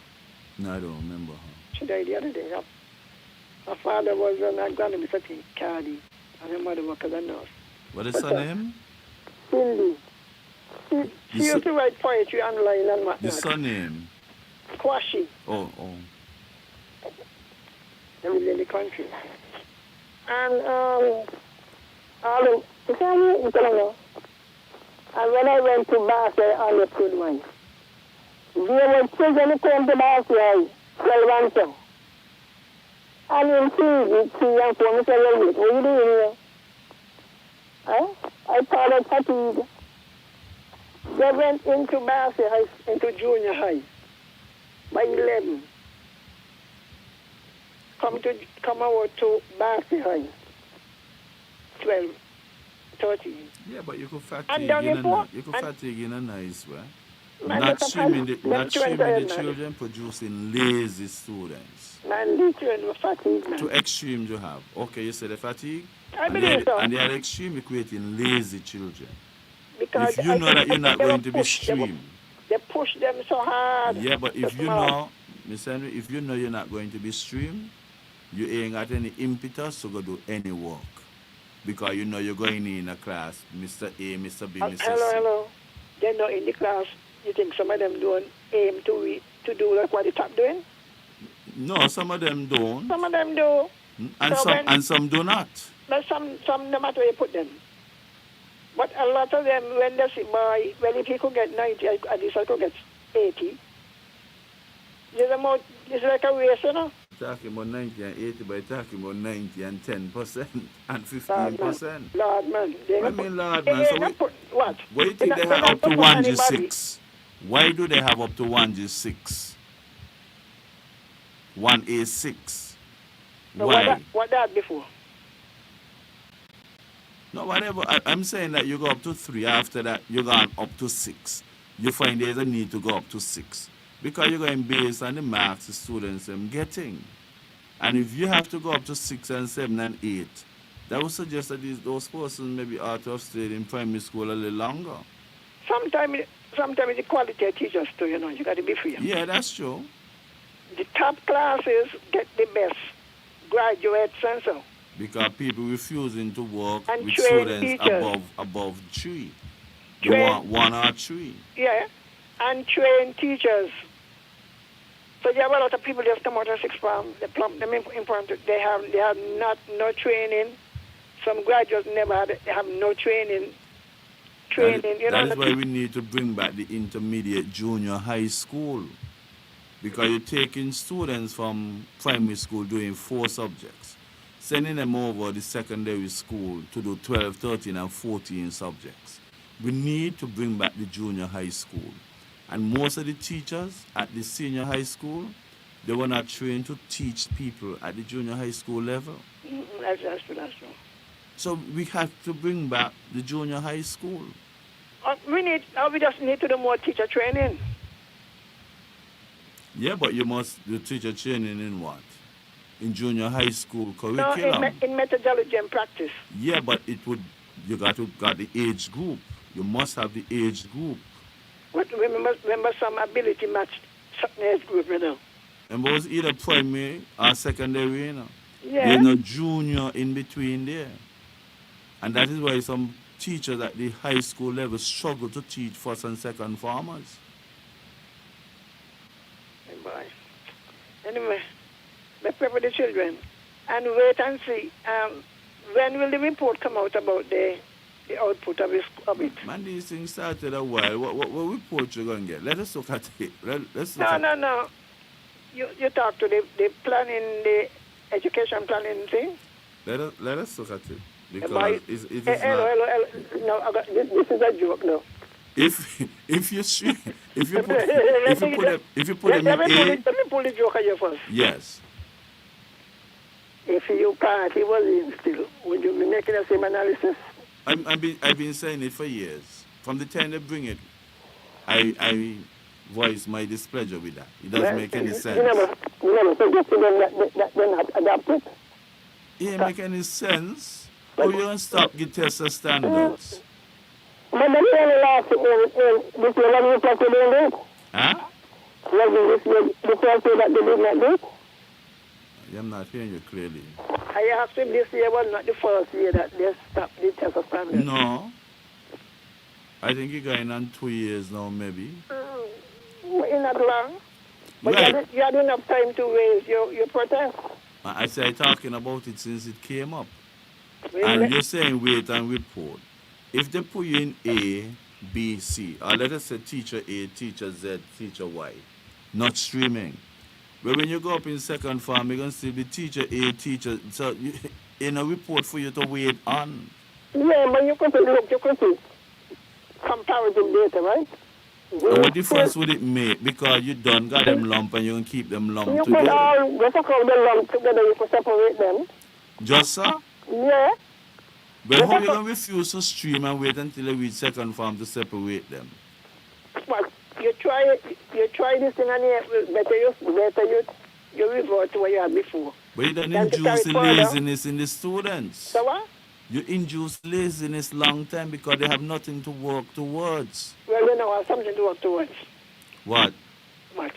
F: No, I don't remember her.
I: She died the other day. Her father was an agronomist, I think, Cardi, and her mother worked as a nurse.
F: What is her name?
I: Cindy. She used to write poetry online and
F: The
I: whatnot.
F: surname.
I: Kwashi,
F: Oh.
I: they live in the country. And, you tell me, and when I went to Basel, I understood one. There were children who came to Basel, 12 and so. And in three young people say, well, wait, what are you doing here? Huh? I thought of fatigue. They went into Barcy High, into junior high, by 11. Come over to Barcy High, 12, 13.
F: Yeah, but you could
I: And down in Port-
F: fatigue in a nice way.
I: Man,
F: Not
I: that's a
F: streaming
I: fact.
F: the
I: Them
F: children, producing lazy students.
I: Man, the children were fatigued, man.
F: To extreme you have. Okay, you say the fatigue.
I: I
F: and
I: believe so.
F: And they are extreme creating lazy children.
I: Because
F: If you know that you're not
I: they were
F: going to be
I: pushed,
F: streamed.
I: They push them so hard.
F: Yeah, but if
I: So
F: you
I: smart.
F: know, Miss Henry, if you know you're not going to be streamed, you ain't got any impetus to go do any work. Because you know you're going in a class, Mr. A, Mr. B, Mr. C.
I: Hello. They know in the class, you think some of them don't aim to do like what the top doing?
F: No, some of them don't.
I: Some of them do.
F: And some do not.
I: But some no matter where you put them. But a lot of them, when they see boy, well, if he could get 90, at least I could get 80. It's like a race, you know?
F: Talking about 90 and 80, but talking about 90 and 10% and 15%.
I: Lord, man.
F: Lord, man. So
I: what?
F: Why do you think they have up to 1G6? Why do they have up to 1G6? 1A6?
I: So
F: Why?
I: What that before?
F: No, whatever. I'm saying that you go up to 3. After that, you go up to 6. You find there's a need to go up to 6. Because you're going based on the marks the students are getting. And if you have to go up to 6 and 7 and 8, that would suggest that those persons maybe ought to have stayed in primary school a little longer.
I: Sometimes the quality of teachers too, you know, you got to be fair.
F: Yeah, that's true.
I: The top classes get the best graduates and so.
F: Because people refusing to work
I: And
F: with
I: trained
F: students
I: teachers.
F: above 3. They
I: Trained-
F: want 1 or 3.
I: Yeah, and trained teachers. So you have a lot of people just come out of sixth form, they plump them in front of, they have no training. Some graduates they have no training.
F: That is why we need to bring back the intermediate junior high school. Because you're taking students from primary school doing 4 subjects, sending them over the secondary school to do 12, 13, and 14 subjects. We need to bring back the junior high school. And most of the teachers at the senior high school, they were not trained to teach people at the junior high school level.
I: That's true.
F: So we have to bring back the junior high school.
I: We just need to do more teacher training.
F: Yeah, but you must do teacher training in what? In junior high school
I: No,
F: curriculum.
I: in methodology and practice.
F: Yeah, but you got the age group. You must have the age group.
I: But remember some ability match certain age group, you know.
F: And it was either primary or secondary, you know.
I: Yeah.
F: There's no junior in between there. And that is why some teachers at the high school level struggle to teach first and second farmers.
I: Hey, boy. Anyway, let's pray for the children. And wait and see. When will the report come out about the output of it?
F: Man, these things started a while. What report you going to get? Let us look at it. Let's look
I: No. You talk to the planning, the education planning thing?
F: Let us look at it. Because
I: Boy,
F: it is
I: hello. No, this is a joke, no.
F: if you put them in
I: Let
F: A,
I: me pull the joke at you first.
F: yes.
I: If you can't, he was in still. Would you be making the same analysis?
F: I've been saying it for years. From the time they bring it, I voice my displeasure with that. It doesn't make any sense.
I: You never suggest to them that they're not adapted?
F: It ain't make any sense. Or you don't stop get test the standards.
I: But then you only last this year, when you talk to them,
F: Huh?
I: this year that they did not do?
F: I'm not hearing you clearly.
I: I asked him this year was not the first year that they stopped the test of standards.
F: No. I think you're going on 2 years now, maybe.
I: In not long. But
F: Right.
I: you had enough time to raise your protest.
F: I say talking about it since it came up.
I: Well,
F: And you're saying wait and report. If they put you in A, B, C, or let us say teacher A, teacher Z, teacher Y, not streaming, But when you go up in second form, you're going to see the teacher A, teacher. So, in a report for you to wait on.
I: Yeah, but you could look, you could see comparative data, right?
F: What difference would it make? Because you done got them lump and you can keep them lump
I: You
F: together.
I: could all just call the lump together, you could separate them.
F: Just so?
I: Yeah.
F: But how you going to refuse to stream and wait until you reach second form to separate them?
I: Well, you try this thing and you revert to what you had before.
F: But you don't
I: Then to
F: induce
I: carry
F: the
I: further.
F: laziness in the students.
I: So what?
F: You induce laziness long time because they have nothing to work towards.
I: Well, you know, I have something to work towards.
F: What?
I: What?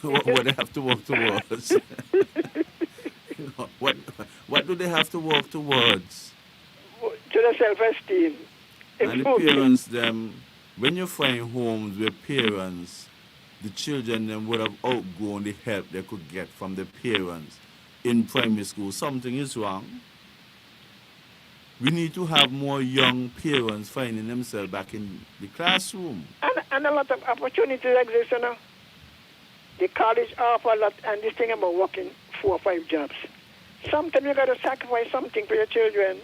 F: What they have to work towards? what do they have to work towards?
I: To the self-esteem.
F: And the parents, them, when you find homes where parents, the children them would have outgrown the help they could get from the parents in primary school, something is wrong. We need to have more young parents finding themselves back in the classroom.
I: And a lot of opportunities exist, you know. The college offer a lot, and this thing about working 4 or 5 jobs. Sometimes you got to sacrifice something for your children.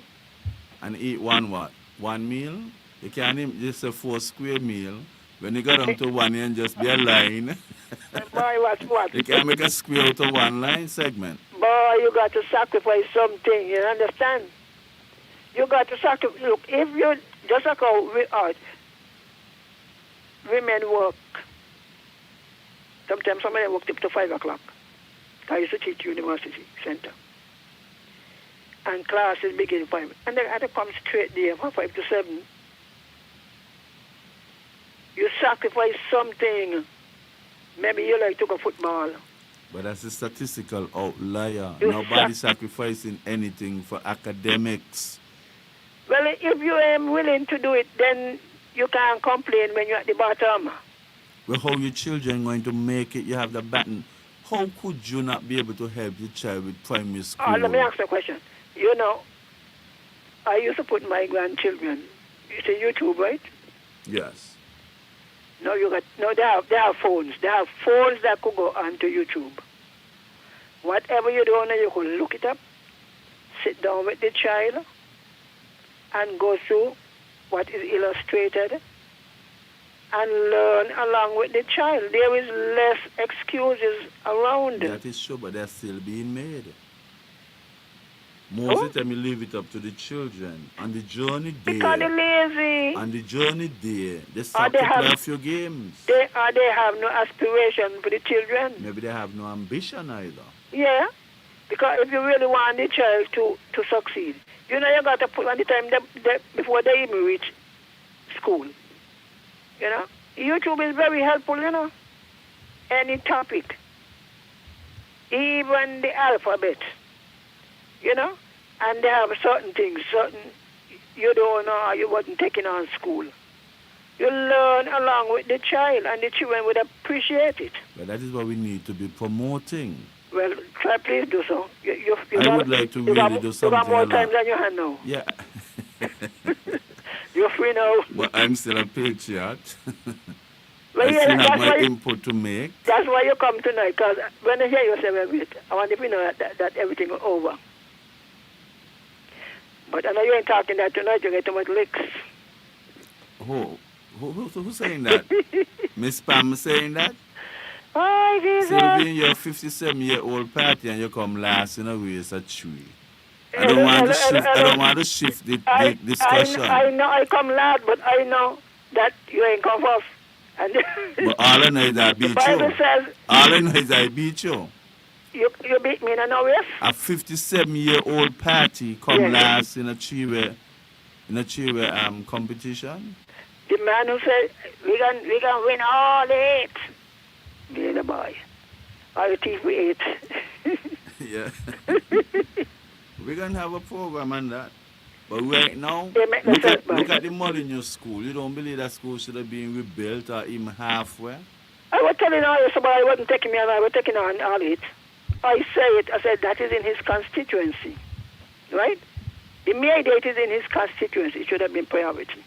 F: And eat one what? One meal? You can't eat just a 4 square meal. When you got them to one end, just be a line.
I: Boy, what?
F: You can't make a square out of one line segment.
I: Boy, you got to sacrifice something, you understand? You got to sacrifice. Look, if you, just like how women work, sometimes some of them work up to 5 o'clock. I used to teach university center. And classes begin 5. And they had to come straight there from 5 to 7. You sacrifice something. Maybe you like to go football.
F: But that's a statistical outlier. Nobody sacrificing anything for academics.
I: Well, if you are willing to do it, then you can't complain when you're at the bottom.
F: Well, how your children going to make it? You have the button. How could you not be able to help your child with primary school?
I: Oh, let me ask you a question. You know, I used to put my grandchildren. It's a YouTube, right?
F: Yes.
I: No, they have phones. They have phones that could go onto YouTube. Whatever you do, you could look it up, sit down with the child, and go through what is illustrated, and learn along with the child. There is less excuses around.
F: That is true, but they're still being made. Most of the time, you leave it up to the children. On the journey there.
I: Because they're lazy.
F: On the journey there, they start to play a few games.
I: They have no aspiration for the children.
F: Maybe they have no ambition either.
I: Yeah. Because if you really want the child to succeed, you know, you got to put on the time before they even reach school. You know? YouTube is very helpful, you know. Any topic. Even the alphabet. You know? And they have certain things, you don't know, you wasn't taking on school. You learn along with the child, and the children would appreciate it.
F: But that is what we need to be promoting.
I: Well, try please do so.
F: I would like to really do something.
I: You got more time than you have now.
F: Yeah.
I: You're free now.
F: But I'm still a patriot.
I: Well,
F: I
I: yeah,
F: still have
I: that's
F: my
I: why
F: input to make.
I: That's why you come tonight, because when I hear you say, well, wait, I want to know that everything is over. But I know you ain't talking that tonight, you get too much licks.
F: Who's saying that? Miss Pam saying that?
I: Oh, Jesus.
F: So you be in your 57-year-old party and you come last in a race at 3. I don't want to shift the discussion.
I: I know I come last, but I know that you ain't come first. And
F: but all I know is I beat you.
I: Bible says,
F: all I know is I beat you.
I: You beat me in a race?
F: A 57-year-old party come last in a three-way competition.
I: The man who said we can win all 8. Be the boy. All the thief we ate.
F: Yeah. We're gonna have a program on that. But right now, look at the Molyneux school. You don't believe that school should have been rebuilt or even halfway?
I: I was telling you, somebody wasn't taking me on, I was taking on all it. I said that is in his constituency. Right? The mere date is in his constituency. It should have been priority.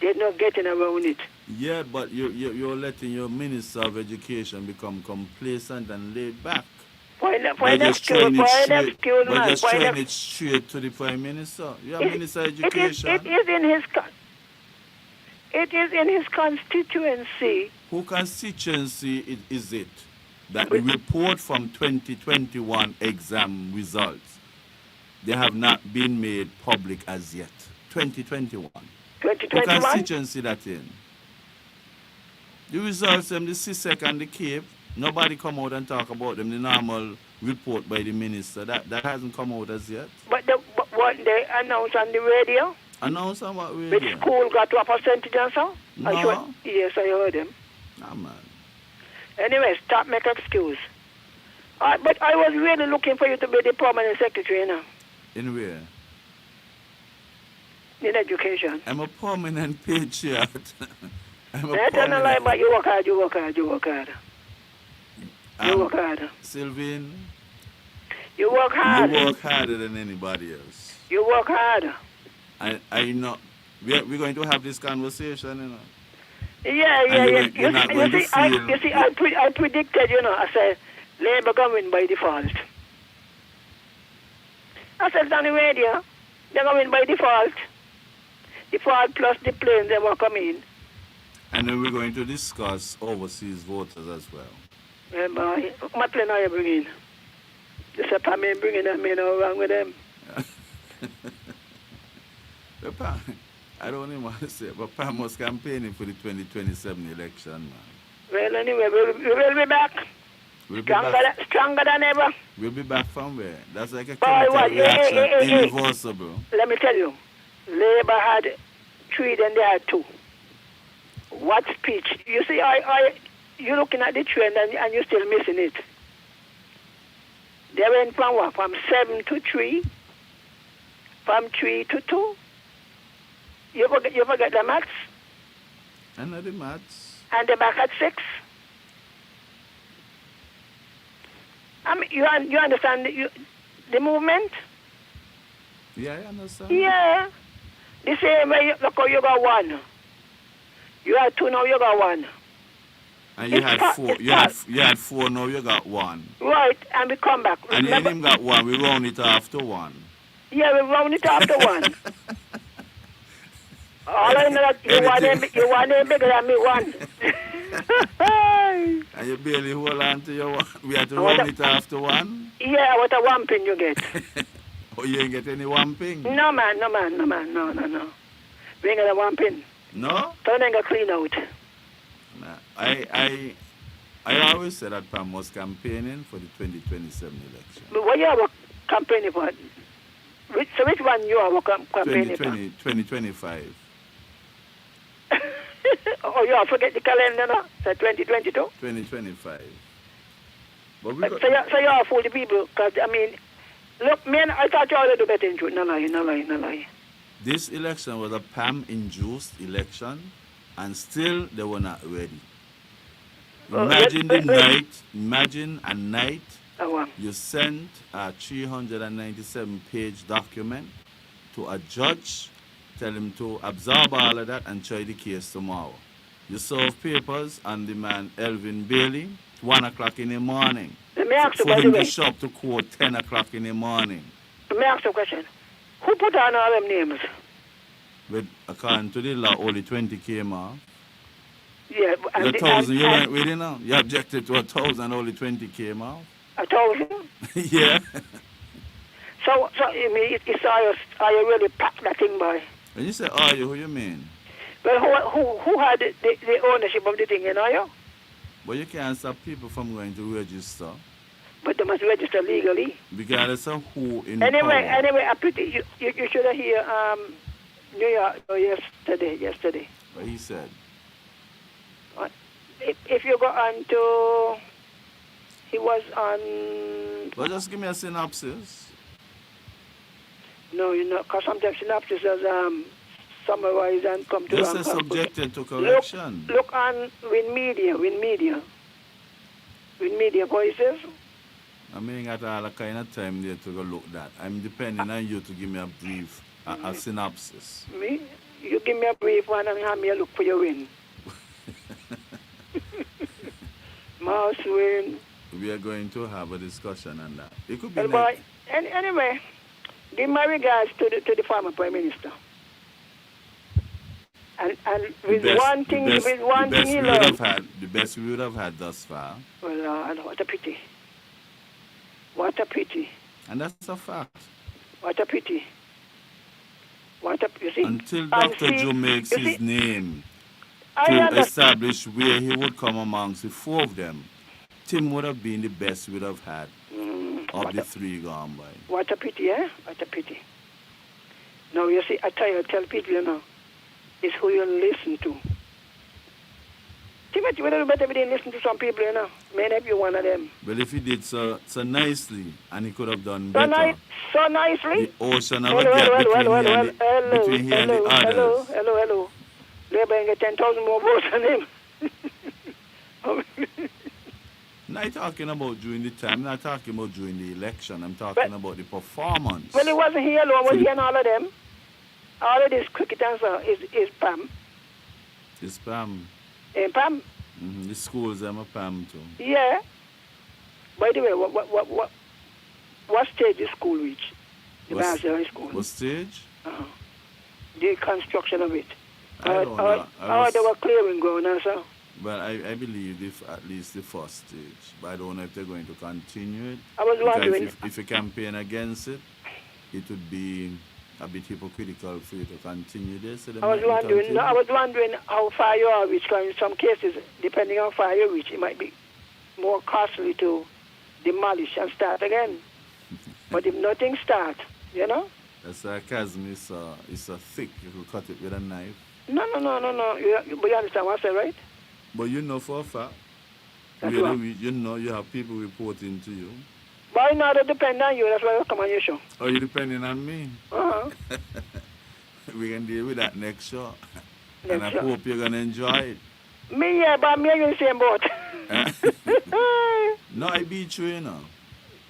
I: They're not getting around it.
F: Yeah, but you're letting your Minister of Education become complacent and laid back.
I: Why
F: By
I: not
F: just throwing
I: man?
F: it straight to the Prime Minister. You're
I: It-
F: Minister of
I: it is
F: Education.
I: it is in his constituency.
F: Who constituency is it that the report from 2021 exam results, they have not been made public as yet? 2021. Who
I: 2021.
F: constituency that in? The results them the CSEC and the Cape, nobody come out and talk about them. The normal report by the minister that hasn't come out as yet.
I: But what they announced on the radio,
F: Announce on what
I: which
F: radio?
I: school got to a percentage and so?
F: No.
I: Yes, I heard them.
F: Nah, man.
I: Anyway, stop make excuse. But I was really looking for you to be the permanent secretary, you know,
F: In where?
I: in education.
F: I'm a permanent patriot. I'm a
I: I don't know lie,
F: permanent.
I: but you work hard. You work hard. You work hard.
F: Sylvain,
I: You work hard.
F: you work harder than anybody else.
I: You work hard.
F: I know. We're going to have this conversation, you know.
I: Yeah.
F: you're not going to feel-
I: You see, I predicted, you know, I said, Labour going to win by default. I said, on the radio, they're going to win by default. Default plus the planes, they will come in.
F: And then we're going to discuss overseas voters as well.
I: Boy, what plane are you bringing? They said, I mean, bringing them, you know, wrong with them.
F: I don't even want to say it, but Pam was campaigning for the 2027 election, man.
I: Well, anyway, we will be back.
F: We'll be back.
I: Stronger than ever.
F: We'll be back from where? That's like a
I: Boy,
F: chemical
I: what?
F: reaction,
I: Hey.
F: irreversible.
I: Let me tell you, Labour had 3, then they had 2. What speech? You see, you're looking at the trend and you're still missing it. They went from what? From 7 to 3, from 3 to 2. You forget the maths,
F: I know the maths.
I: and they're back at 6. I mean, you understand the movement?
F: Yeah, I understand.
I: Yeah. The same way, look how you got 1. You had 2, now you got 1.
F: And you had 4. You had 4, now you got 1.
I: Right, and we come back.
F: And you him got 1, we round it off to 1.
I: Yeah, we round it after 1. All I know that you want them bigger than me 1.
F: And you barely hold on to your 1. We had to round it off to 1.
I: Yeah, what a 1 pin you get.
F: Oh, you ain't get any 1 ping?
I: No, man. No. We ain't got a 1 pin.
F: No?
I: Don't ain't got clean out.
F: Nah. I always said that Pam was campaigning for the 2027 election.
I: But what you have a campaigning for? Which one you have a campaigning for?
F: 2025.
I: Oh, you have forget the calendar now? So 2022?
F: 2025. But we got,
I: So you have fool the people, because, I mean, look, man, I thought you ought to do better in truth. No lie.
F: this election was a PAM-induced election, and still they were not ready. Imagine imagine a night you sent a 397-page document to a judge, tell him to absorb all of that and try the case tomorrow. You serve papers on the man Elvin Bailey, 1 o'clock in the morning.
I: Let me ask you,
F: For
I: by the
F: him to
I: way.
F: show up to court 10 o'clock in the morning.
I: Let me ask you a question. Who put on all them names?
F: But according to the law, only 20 came off.
I: Yeah,
F: The 1,000, you went with it now? You objected to 1,000, only 20 came off?
I: 1,000?
F: Yeah.
I: So I mean, it's are you really packed that thing, boy?
F: When you say, oh, who you mean?
I: Well, who had the ownership of the thing, you know, you?
F: But you can't stop people from going to register.
I: But they must register legally.
F: Regardless of who in
I: Anyway,
F: power.
I: I pretty you should have heard New York yesterday.
F: What he said.
I: If you go on to, he was on.
F: Well, just give me a synopsis.
I: No, you know, because sometimes synopsis is summarize and come to.
F: Just say subjected to correction.
I: Look on Win Media Voices.
F: I mean, got all the kind of time there to go look that. I'm depending on you to give me a brief, a synopsis.
I: Me? You give me a brief one and have me a look for your win. Mouse win.
F: We are going to have a discussion on that. It could be
I: Well, boy, anyway, give my regards to the former Prime Minister. And with one thing he learned.
F: The best we would have had thus far.
I: Well, Lord, what a pity. What a pity.
F: And that's a fact.
I: What a pity. You see?
F: Until Dr. Joe makes his name to establish where he would come amongst the four of them, Tim would have been the best we would have had of the three gone by.
I: What a pity, eh? What a pity. Now, you see, I tell people, you know, it's who you listen to. Timothy, we don't better than listen to some people, you know. May not be one of them.
F: Well, if he did so nicely, and he could have done better.
I: So nicely?
F: The ocean of a gap between he and the others.
I: Hello. Labour get 10,000 more votes than him.
F: Not talking about during the time, not talking about during the election. I'm talking about the performance.
I: Well, he wasn't here alone, was he and all of them? All of this cricket answer is Pam.
F: It's Pam.
I: Pam?
F: Mm-hmm. The schools are Pam too.
I: Yeah. By the way, what stage is school reach? The Barcelona High School.
F: What stage?
I: The construction of it.
F: I don't know.
I: They were clearing ground and so.
F: Well, I believe at least the first stage. But I don't know if they're going to continue it.
I: I was wondering.
F: If you campaign against it, it would be a bit hypocritical for you to continue this.
I: I was wondering how far you are reach. Because in some cases, depending on how far you reach, it might be more costly to demolish and start again. But if nothing starts, you know?
F: The sarcasm is so thick, you could cut it with a knife.
I: No. But you understand what I said, right?
F: But you know for a fact. You know you have people reporting to you.
I: But I know they depend on you, that's why I come on your show.
F: Oh, you depending on me?
I: Uh-huh.
F: We can deal with that next show. And I hope you're going to enjoy it.
I: Me, yeah, but me in the same boat.
F: No, I beat you, you know.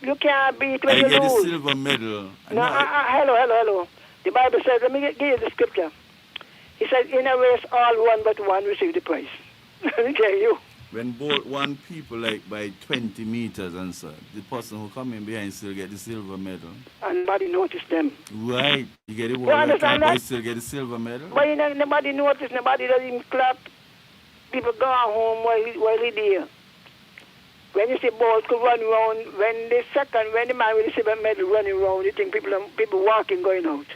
I: You can't beat when
F: I
I: you
F: get
I: lose.
F: the silver medal.
I: Hello. The Bible says, let me give you the scripture. He says, in a race, all one but one receive the prize. Let me tell you.
F: When both one people like by 20 meters and so, the person who come in behind still get the silver medal.
I: And nobody noticed them.
F: Right. You get the world cup, but you still get the silver medal.
I: But you know, nobody noticed, nobody doesn't even clap. People go home while he there. When you see balls could run around, when the man with the silver medal running around, you think people walking going out.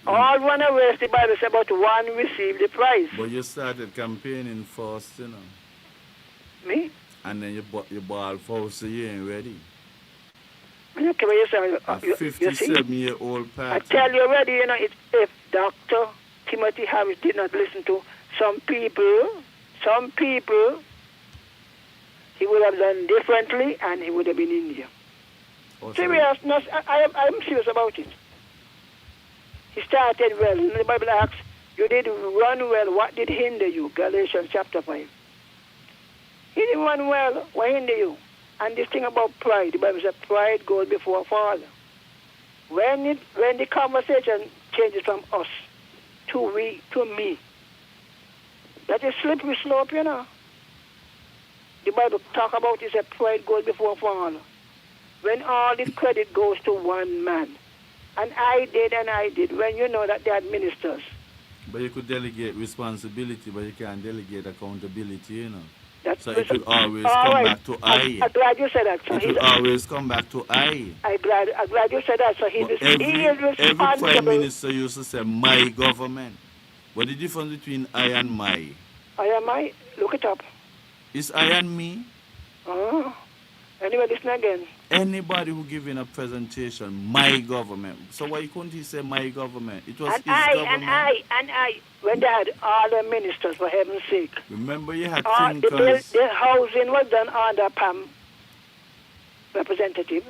I: All run a race, the Bible says, but one received the prize.
F: But you started campaigning first, you know.
I: Me?
F: And then you ball first, so you ain't ready.
I: Okay, but you say,
F: a 57-year-old party.
I: I tell you already, you know, if Dr. Timothy Harris did not listen to some people, he would have done differently and he would have been in India. Seriousness, I'm serious about it. He started well. The Bible asks, you did run well. What did hinder you? Galatians chapter 5. He didn't run well. What hindered you? And this thing about pride, the Bible says pride goes before a fall. When the conversation changes from us to me, that is slippery slope, you know. The Bible talk about it, that pride goes before a fall. When all the credit goes to one man. And I did, when you know that they are ministers.
F: But you could delegate responsibility, but you can't delegate accountability, you know.
I: So
F: it will always come back to I.
I: I'm glad you said that. So
F: it will always come back to I.
I: I'm glad you said that. So he is responsible.
F: Every prime minister used to say, my government. What the difference between I and my?
I: I and my? Look it up.
F: It's I and me.
I: Oh. Anyway, listen again.
F: Anybody who giving a presentation, my government. So why couldn't he say my government? It was
I: and
F: his government.
I: And I. When they had all the ministers, for heaven's sake.
F: Remember you had
I: thinkers. The housing was done under PAM representative.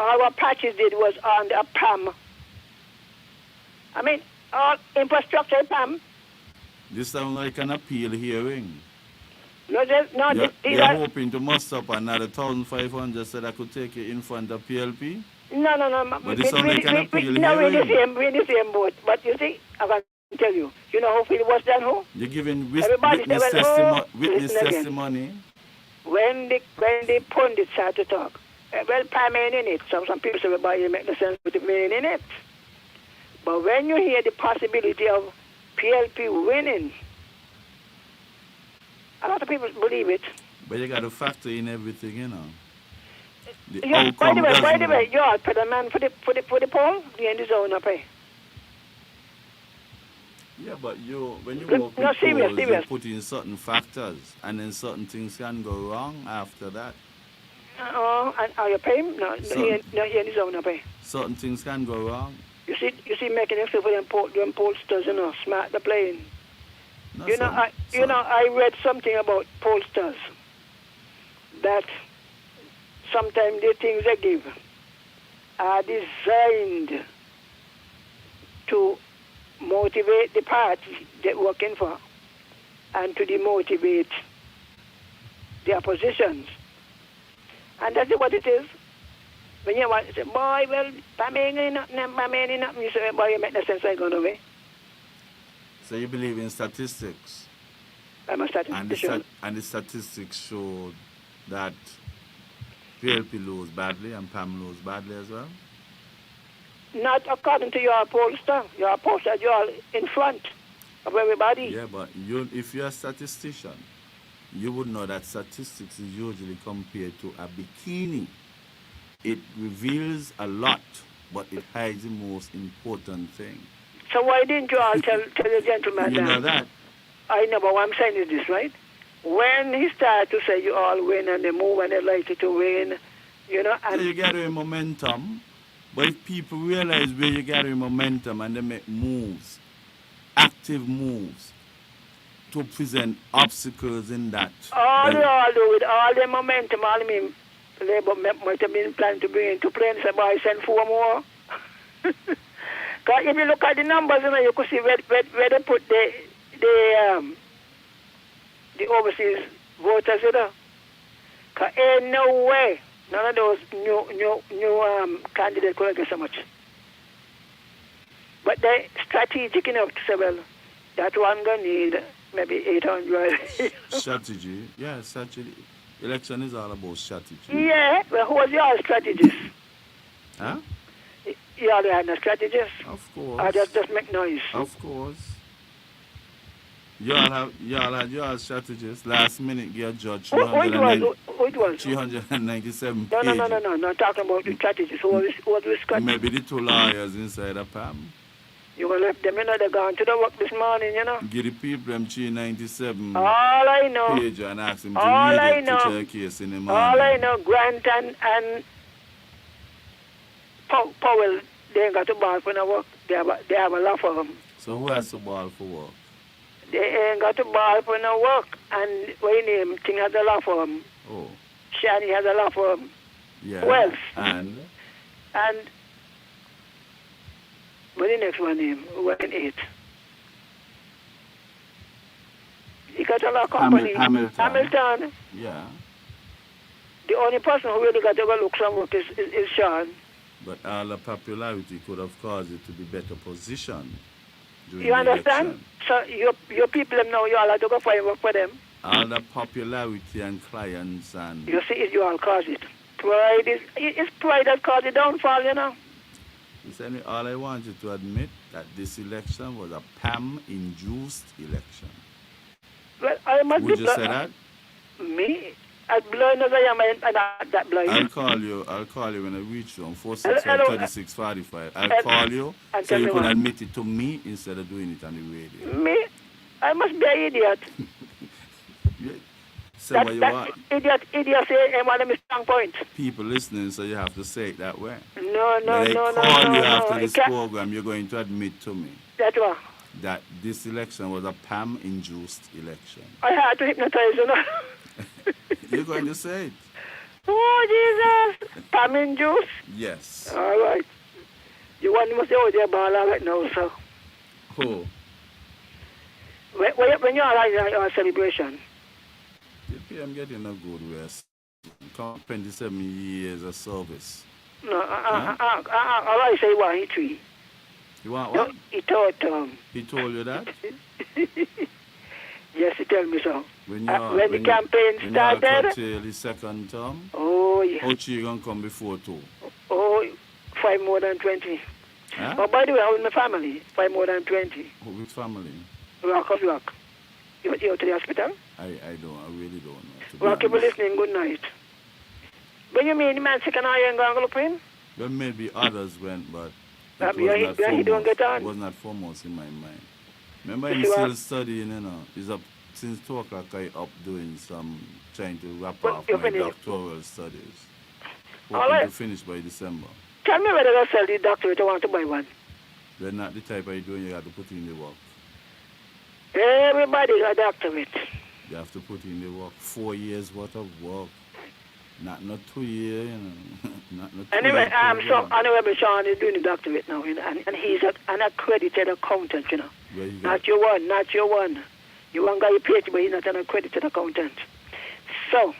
I: All what patches did was under PAM. I mean, all infrastructure PAM.
F: This sounds like an appeal hearing.
I: No, just, no, these
F: You're
I: are,
F: hoping to muster up another 1,500 so that could take you in front of PLP?
I: no.
F: But this only can appeal
I: no, we're in the
F: hearing.
I: we're in the same boat. But you see, I can tell you, you know who feel worse than who?
F: You're giving
I: Everybody
F: witness,
I: say, well,
F: witness
I: listen again.
F: testimony.
I: When the pundits start to talk, well, Pam ain't in it. Some people say, well, you make no sense with the man in it. But when you hear the possibility of PLP winning, a lot of people believe it.
F: But you got to factor in everything, you know. The
I: Yeah, by the
F: outcome
I: way, you are for the man for the poll, you in the zone up here.
F: Yeah, but when you
I: No,
F: work with
I: serious,
F: polls,
I: serious.
F: you put in certain factors, and then certain things can go wrong after that.
I: And are you paying? No,
F: So-
I: no, he in the zone up here.
F: Certain things can go wrong.
I: You see, making except for them pollsters, you know, smart the playing.
F: No,
I: You know,
F: some-
I: I read something about pollsters that sometimes the things they give are designed to motivate the party they're working for and to demotivate the oppositions. And that's what it is. When you want to say, boy, well, Pam ain't nothing, you say, boy, you make no sense, I gone away.
F: So you believe in statistics,
I: I'm a statistician.
F: and the statistics show that PLP lose badly and PAM lose badly as well?
I: Not according to your pollster. Your pollster, you're in front of everybody.
F: Yeah, but if you're a statistician, you would know that statistics is usually compared to a bikini. It reveals a lot, but it hides the most important thing.
I: So why didn't you all tell the gentleman
F: You know that?
I: I know, but what I'm saying is this, right? When he started to say you all win and they move and they like you to win, you know,
F: So
I: and
F: you gather momentum, but if people realize where you gather momentum and they make moves, active moves, to present obstacles in that.
I: all
F: then-
I: you all do with all the momentum, all I mean, Labour might have been planning to bring into play and say, boy, send 4 more. Because if you look at the numbers, you know, you could see where they put the overseas voters, you know. Because ain't no way none of those new candidates could get so much. But they're strategic enough to say, well, that one going to need maybe 800.
F: Strategy, yeah, strategy. Election is all about strategy.
I: Yeah, well, who was your strategist?
F: Huh?
I: You all had no strategist?
F: Of course.
I: Or just make noise?
F: Of course. Y'all had your strategists. Last minute get judged
I: Who it was?
F: 397
I: No,
F: pages.
I: not talking about the strategist. Who was the strategist?
F: Maybe the 2 lawyers inside the PAM.
I: You will left them, you know, they gone to the work this morning, you know.
F: Give the people them 397
I: All I know,
F: page and ask them to
I: all
F: read
I: I
F: it
I: know,
F: to their case in the morning.
I: all I know, Grant and Powell, they ain't got to ball for no work. They have a law for them.
F: So who has to ball for work?
I: They ain't got to ball for no work. And what you name, Thing has a law for them.
F: Oh,
I: Shani has a law for them.
F: yeah.
I: Who else?
F: And
I: And what the next one name? Who in 8? He got a law company. Hamilton.
F: yeah.
I: The only person who really got to go look some work is Sean.
F: But all the popularity could have caused it to be better positioned during
I: You
F: the
I: understand?
F: election.
I: So your people them know you all have to go find work for them.
F: All the popularity and clients and
I: You see, you all cause it. Pride it's pride that caused the downfall, you know.
F: Listen, all I want you to admit that this election was a PAM-induced election.
I: Well, I must
F: Would
I: be
F: you say that?
I: Me? As blind as I am, I'm not that blind.
F: I'll call you when I reach you on
I: Hello,
F: 465-3645. I'll call you
I: and
F: so
I: tell
F: you
I: me
F: can
I: what?
F: admit it to me instead of doing it on the radio.
I: Me? I must be an idiot.
F: Say what you want.
I: Idiot say I'm one of my strong points.
F: People listening, so you have to say it that way.
I: No,
F: When I call you after this
I: It can't-
F: program, you're going to admit to me
I: That's what.
F: that this election was a PAM-induced election.
I: I had to hypnotize, you know.
F: You're going to say it?
I: Oh, Jesus. Pam juice?
F: Yes.
I: All right. You want to say, oh, they're ball right now, sir.
F: Who?
I: When you're at your celebration,
F: Yeah, I'm getting a good rest. 27 years of service.
I: No,
F: Huh?
I: all I say why he tree.
F: You want
I: No,
F: what?
I: he told
F: He told you that?
I: yes, he tell me so.
F: When
I: When the campaign
F: when
I: started.
F: you curtail the second term,
I: Oh yeah.
F: how you gonna come before two?
I: Oh, 5 more than 20.
F: Huh?
I: Oh, by the way, how is my family? 5 more than 20.
F: With family?
I: Rock of rock. You to the hospital?
F: I really don't know. To be
I: Well, keep
F: honest.
I: listening. Good night. When you mean the man sick and I ain't going to look for him?
F: Well, maybe others went, but
I: Yeah,
F: it was
I: he
F: not
I: don't
F: foremost.
I: get on.
F: It was not foremost in my mind. Remember,
I: You
F: I'm
I: see what?
F: still studying, you know. He's up since 2 o'clock. I up doing trying to wrap
I: Well,
F: off
I: you
F: my
I: finish.
F: doctoral studies.
I: All
F: Hoping
I: right.
F: to finish by December.
I: Tell me whether I sell the doctor if you want to buy one.
F: They're not the type of doing. You have to put in the work.
I: Everybody got doctorate.
F: You have to put in the work. 4 years worth of work. Not 2 years, you know. not 2
I: Anyway,
F: years program.
I: Honorable Sean is doing the doctorate now, you know, and he's an accredited accountant, you know.
F: Where you
I: Not
F: got?
I: your one, not your one. You one guy you PhD, but he's not an accredited accountant. So,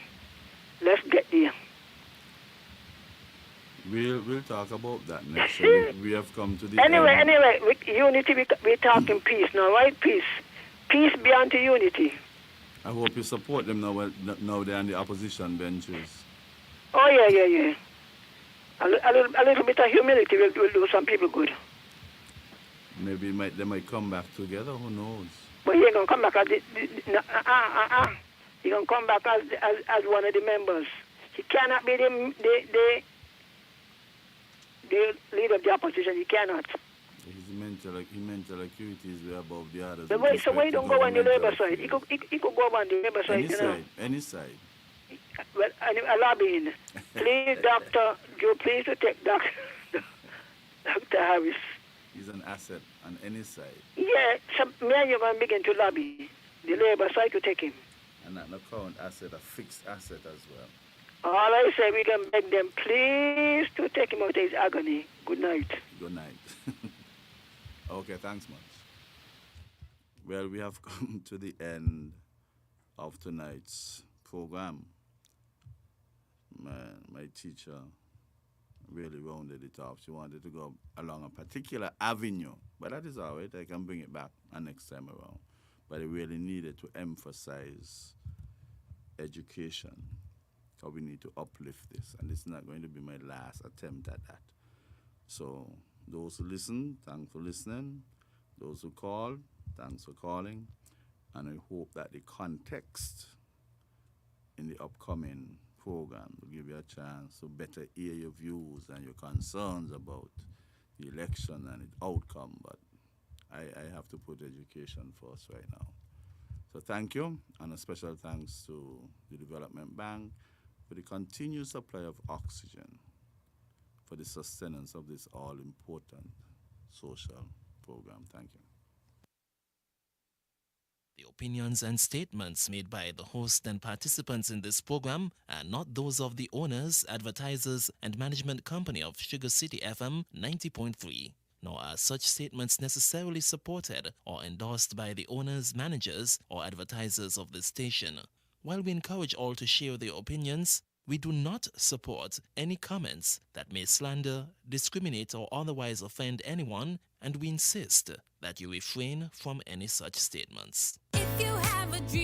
I: let's get there.
F: We'll talk about that next. We have come to the
I: Anyway,
F: end.
I: unity, we're talking peace now, right? Peace. Peace be unto unity.
F: I hope you support them now they're on the opposition benches.
I: Oh, yeah. A little bit of humility will do some people good.
F: Maybe they might come back together. Who knows?
I: But he ain't going to come back as He going to come back as one of the members. He cannot be the leader of the opposition. He cannot.
F: His mental acuity is way above the others.
I: So
F: with
I: why
F: respect
I: don't
F: to
I: go on the
F: governmental
I: labor side? He could go on the labor side,
F: Any
I: you know.
F: side, any side.
I: Well, a lobbying. Please, Dr. Joe, please to take Dr. Harris.
F: He's an asset on any side.
I: Yeah, so me and you going to begin to lobby. The labor side to take him.
F: And not a current asset, a fixed asset as well.
I: All I say, we can beg them, please, to take him out of his agony. Good night.
F: Good night. Okay, thanks much. Well, we have come to the end of tonight's program. My teacher really rounded it off. She wanted to go along a particular avenue, but that is all right. I can bring it back next time around. But I really needed to emphasize education, because we need to uplift this, and this is not going to be my last attempt at that. So those who listen, thanks for listening. Those who call, thanks for calling. And I hope that the context in the upcoming program will give you a chance to better hear your views and your concerns about the election and its outcome. But I have to put education first right now. So thank you, and a special thanks to the Development Bank for the continued supply of oxygen for the sustenance of this all-important social program. Thank you.
B: The opinions and statements made by the host and participants in this program are not those of the owners, advertisers, and management company of Sugar City FM 90.3, nor are such statements necessarily supported or endorsed by the owners, managers, or advertisers of this station. While we encourage all to share their opinions, we do not support any comments that may slander, discriminate, or otherwise offend anyone, and we insist that you refrain from any such statements.
D: If you have a dream.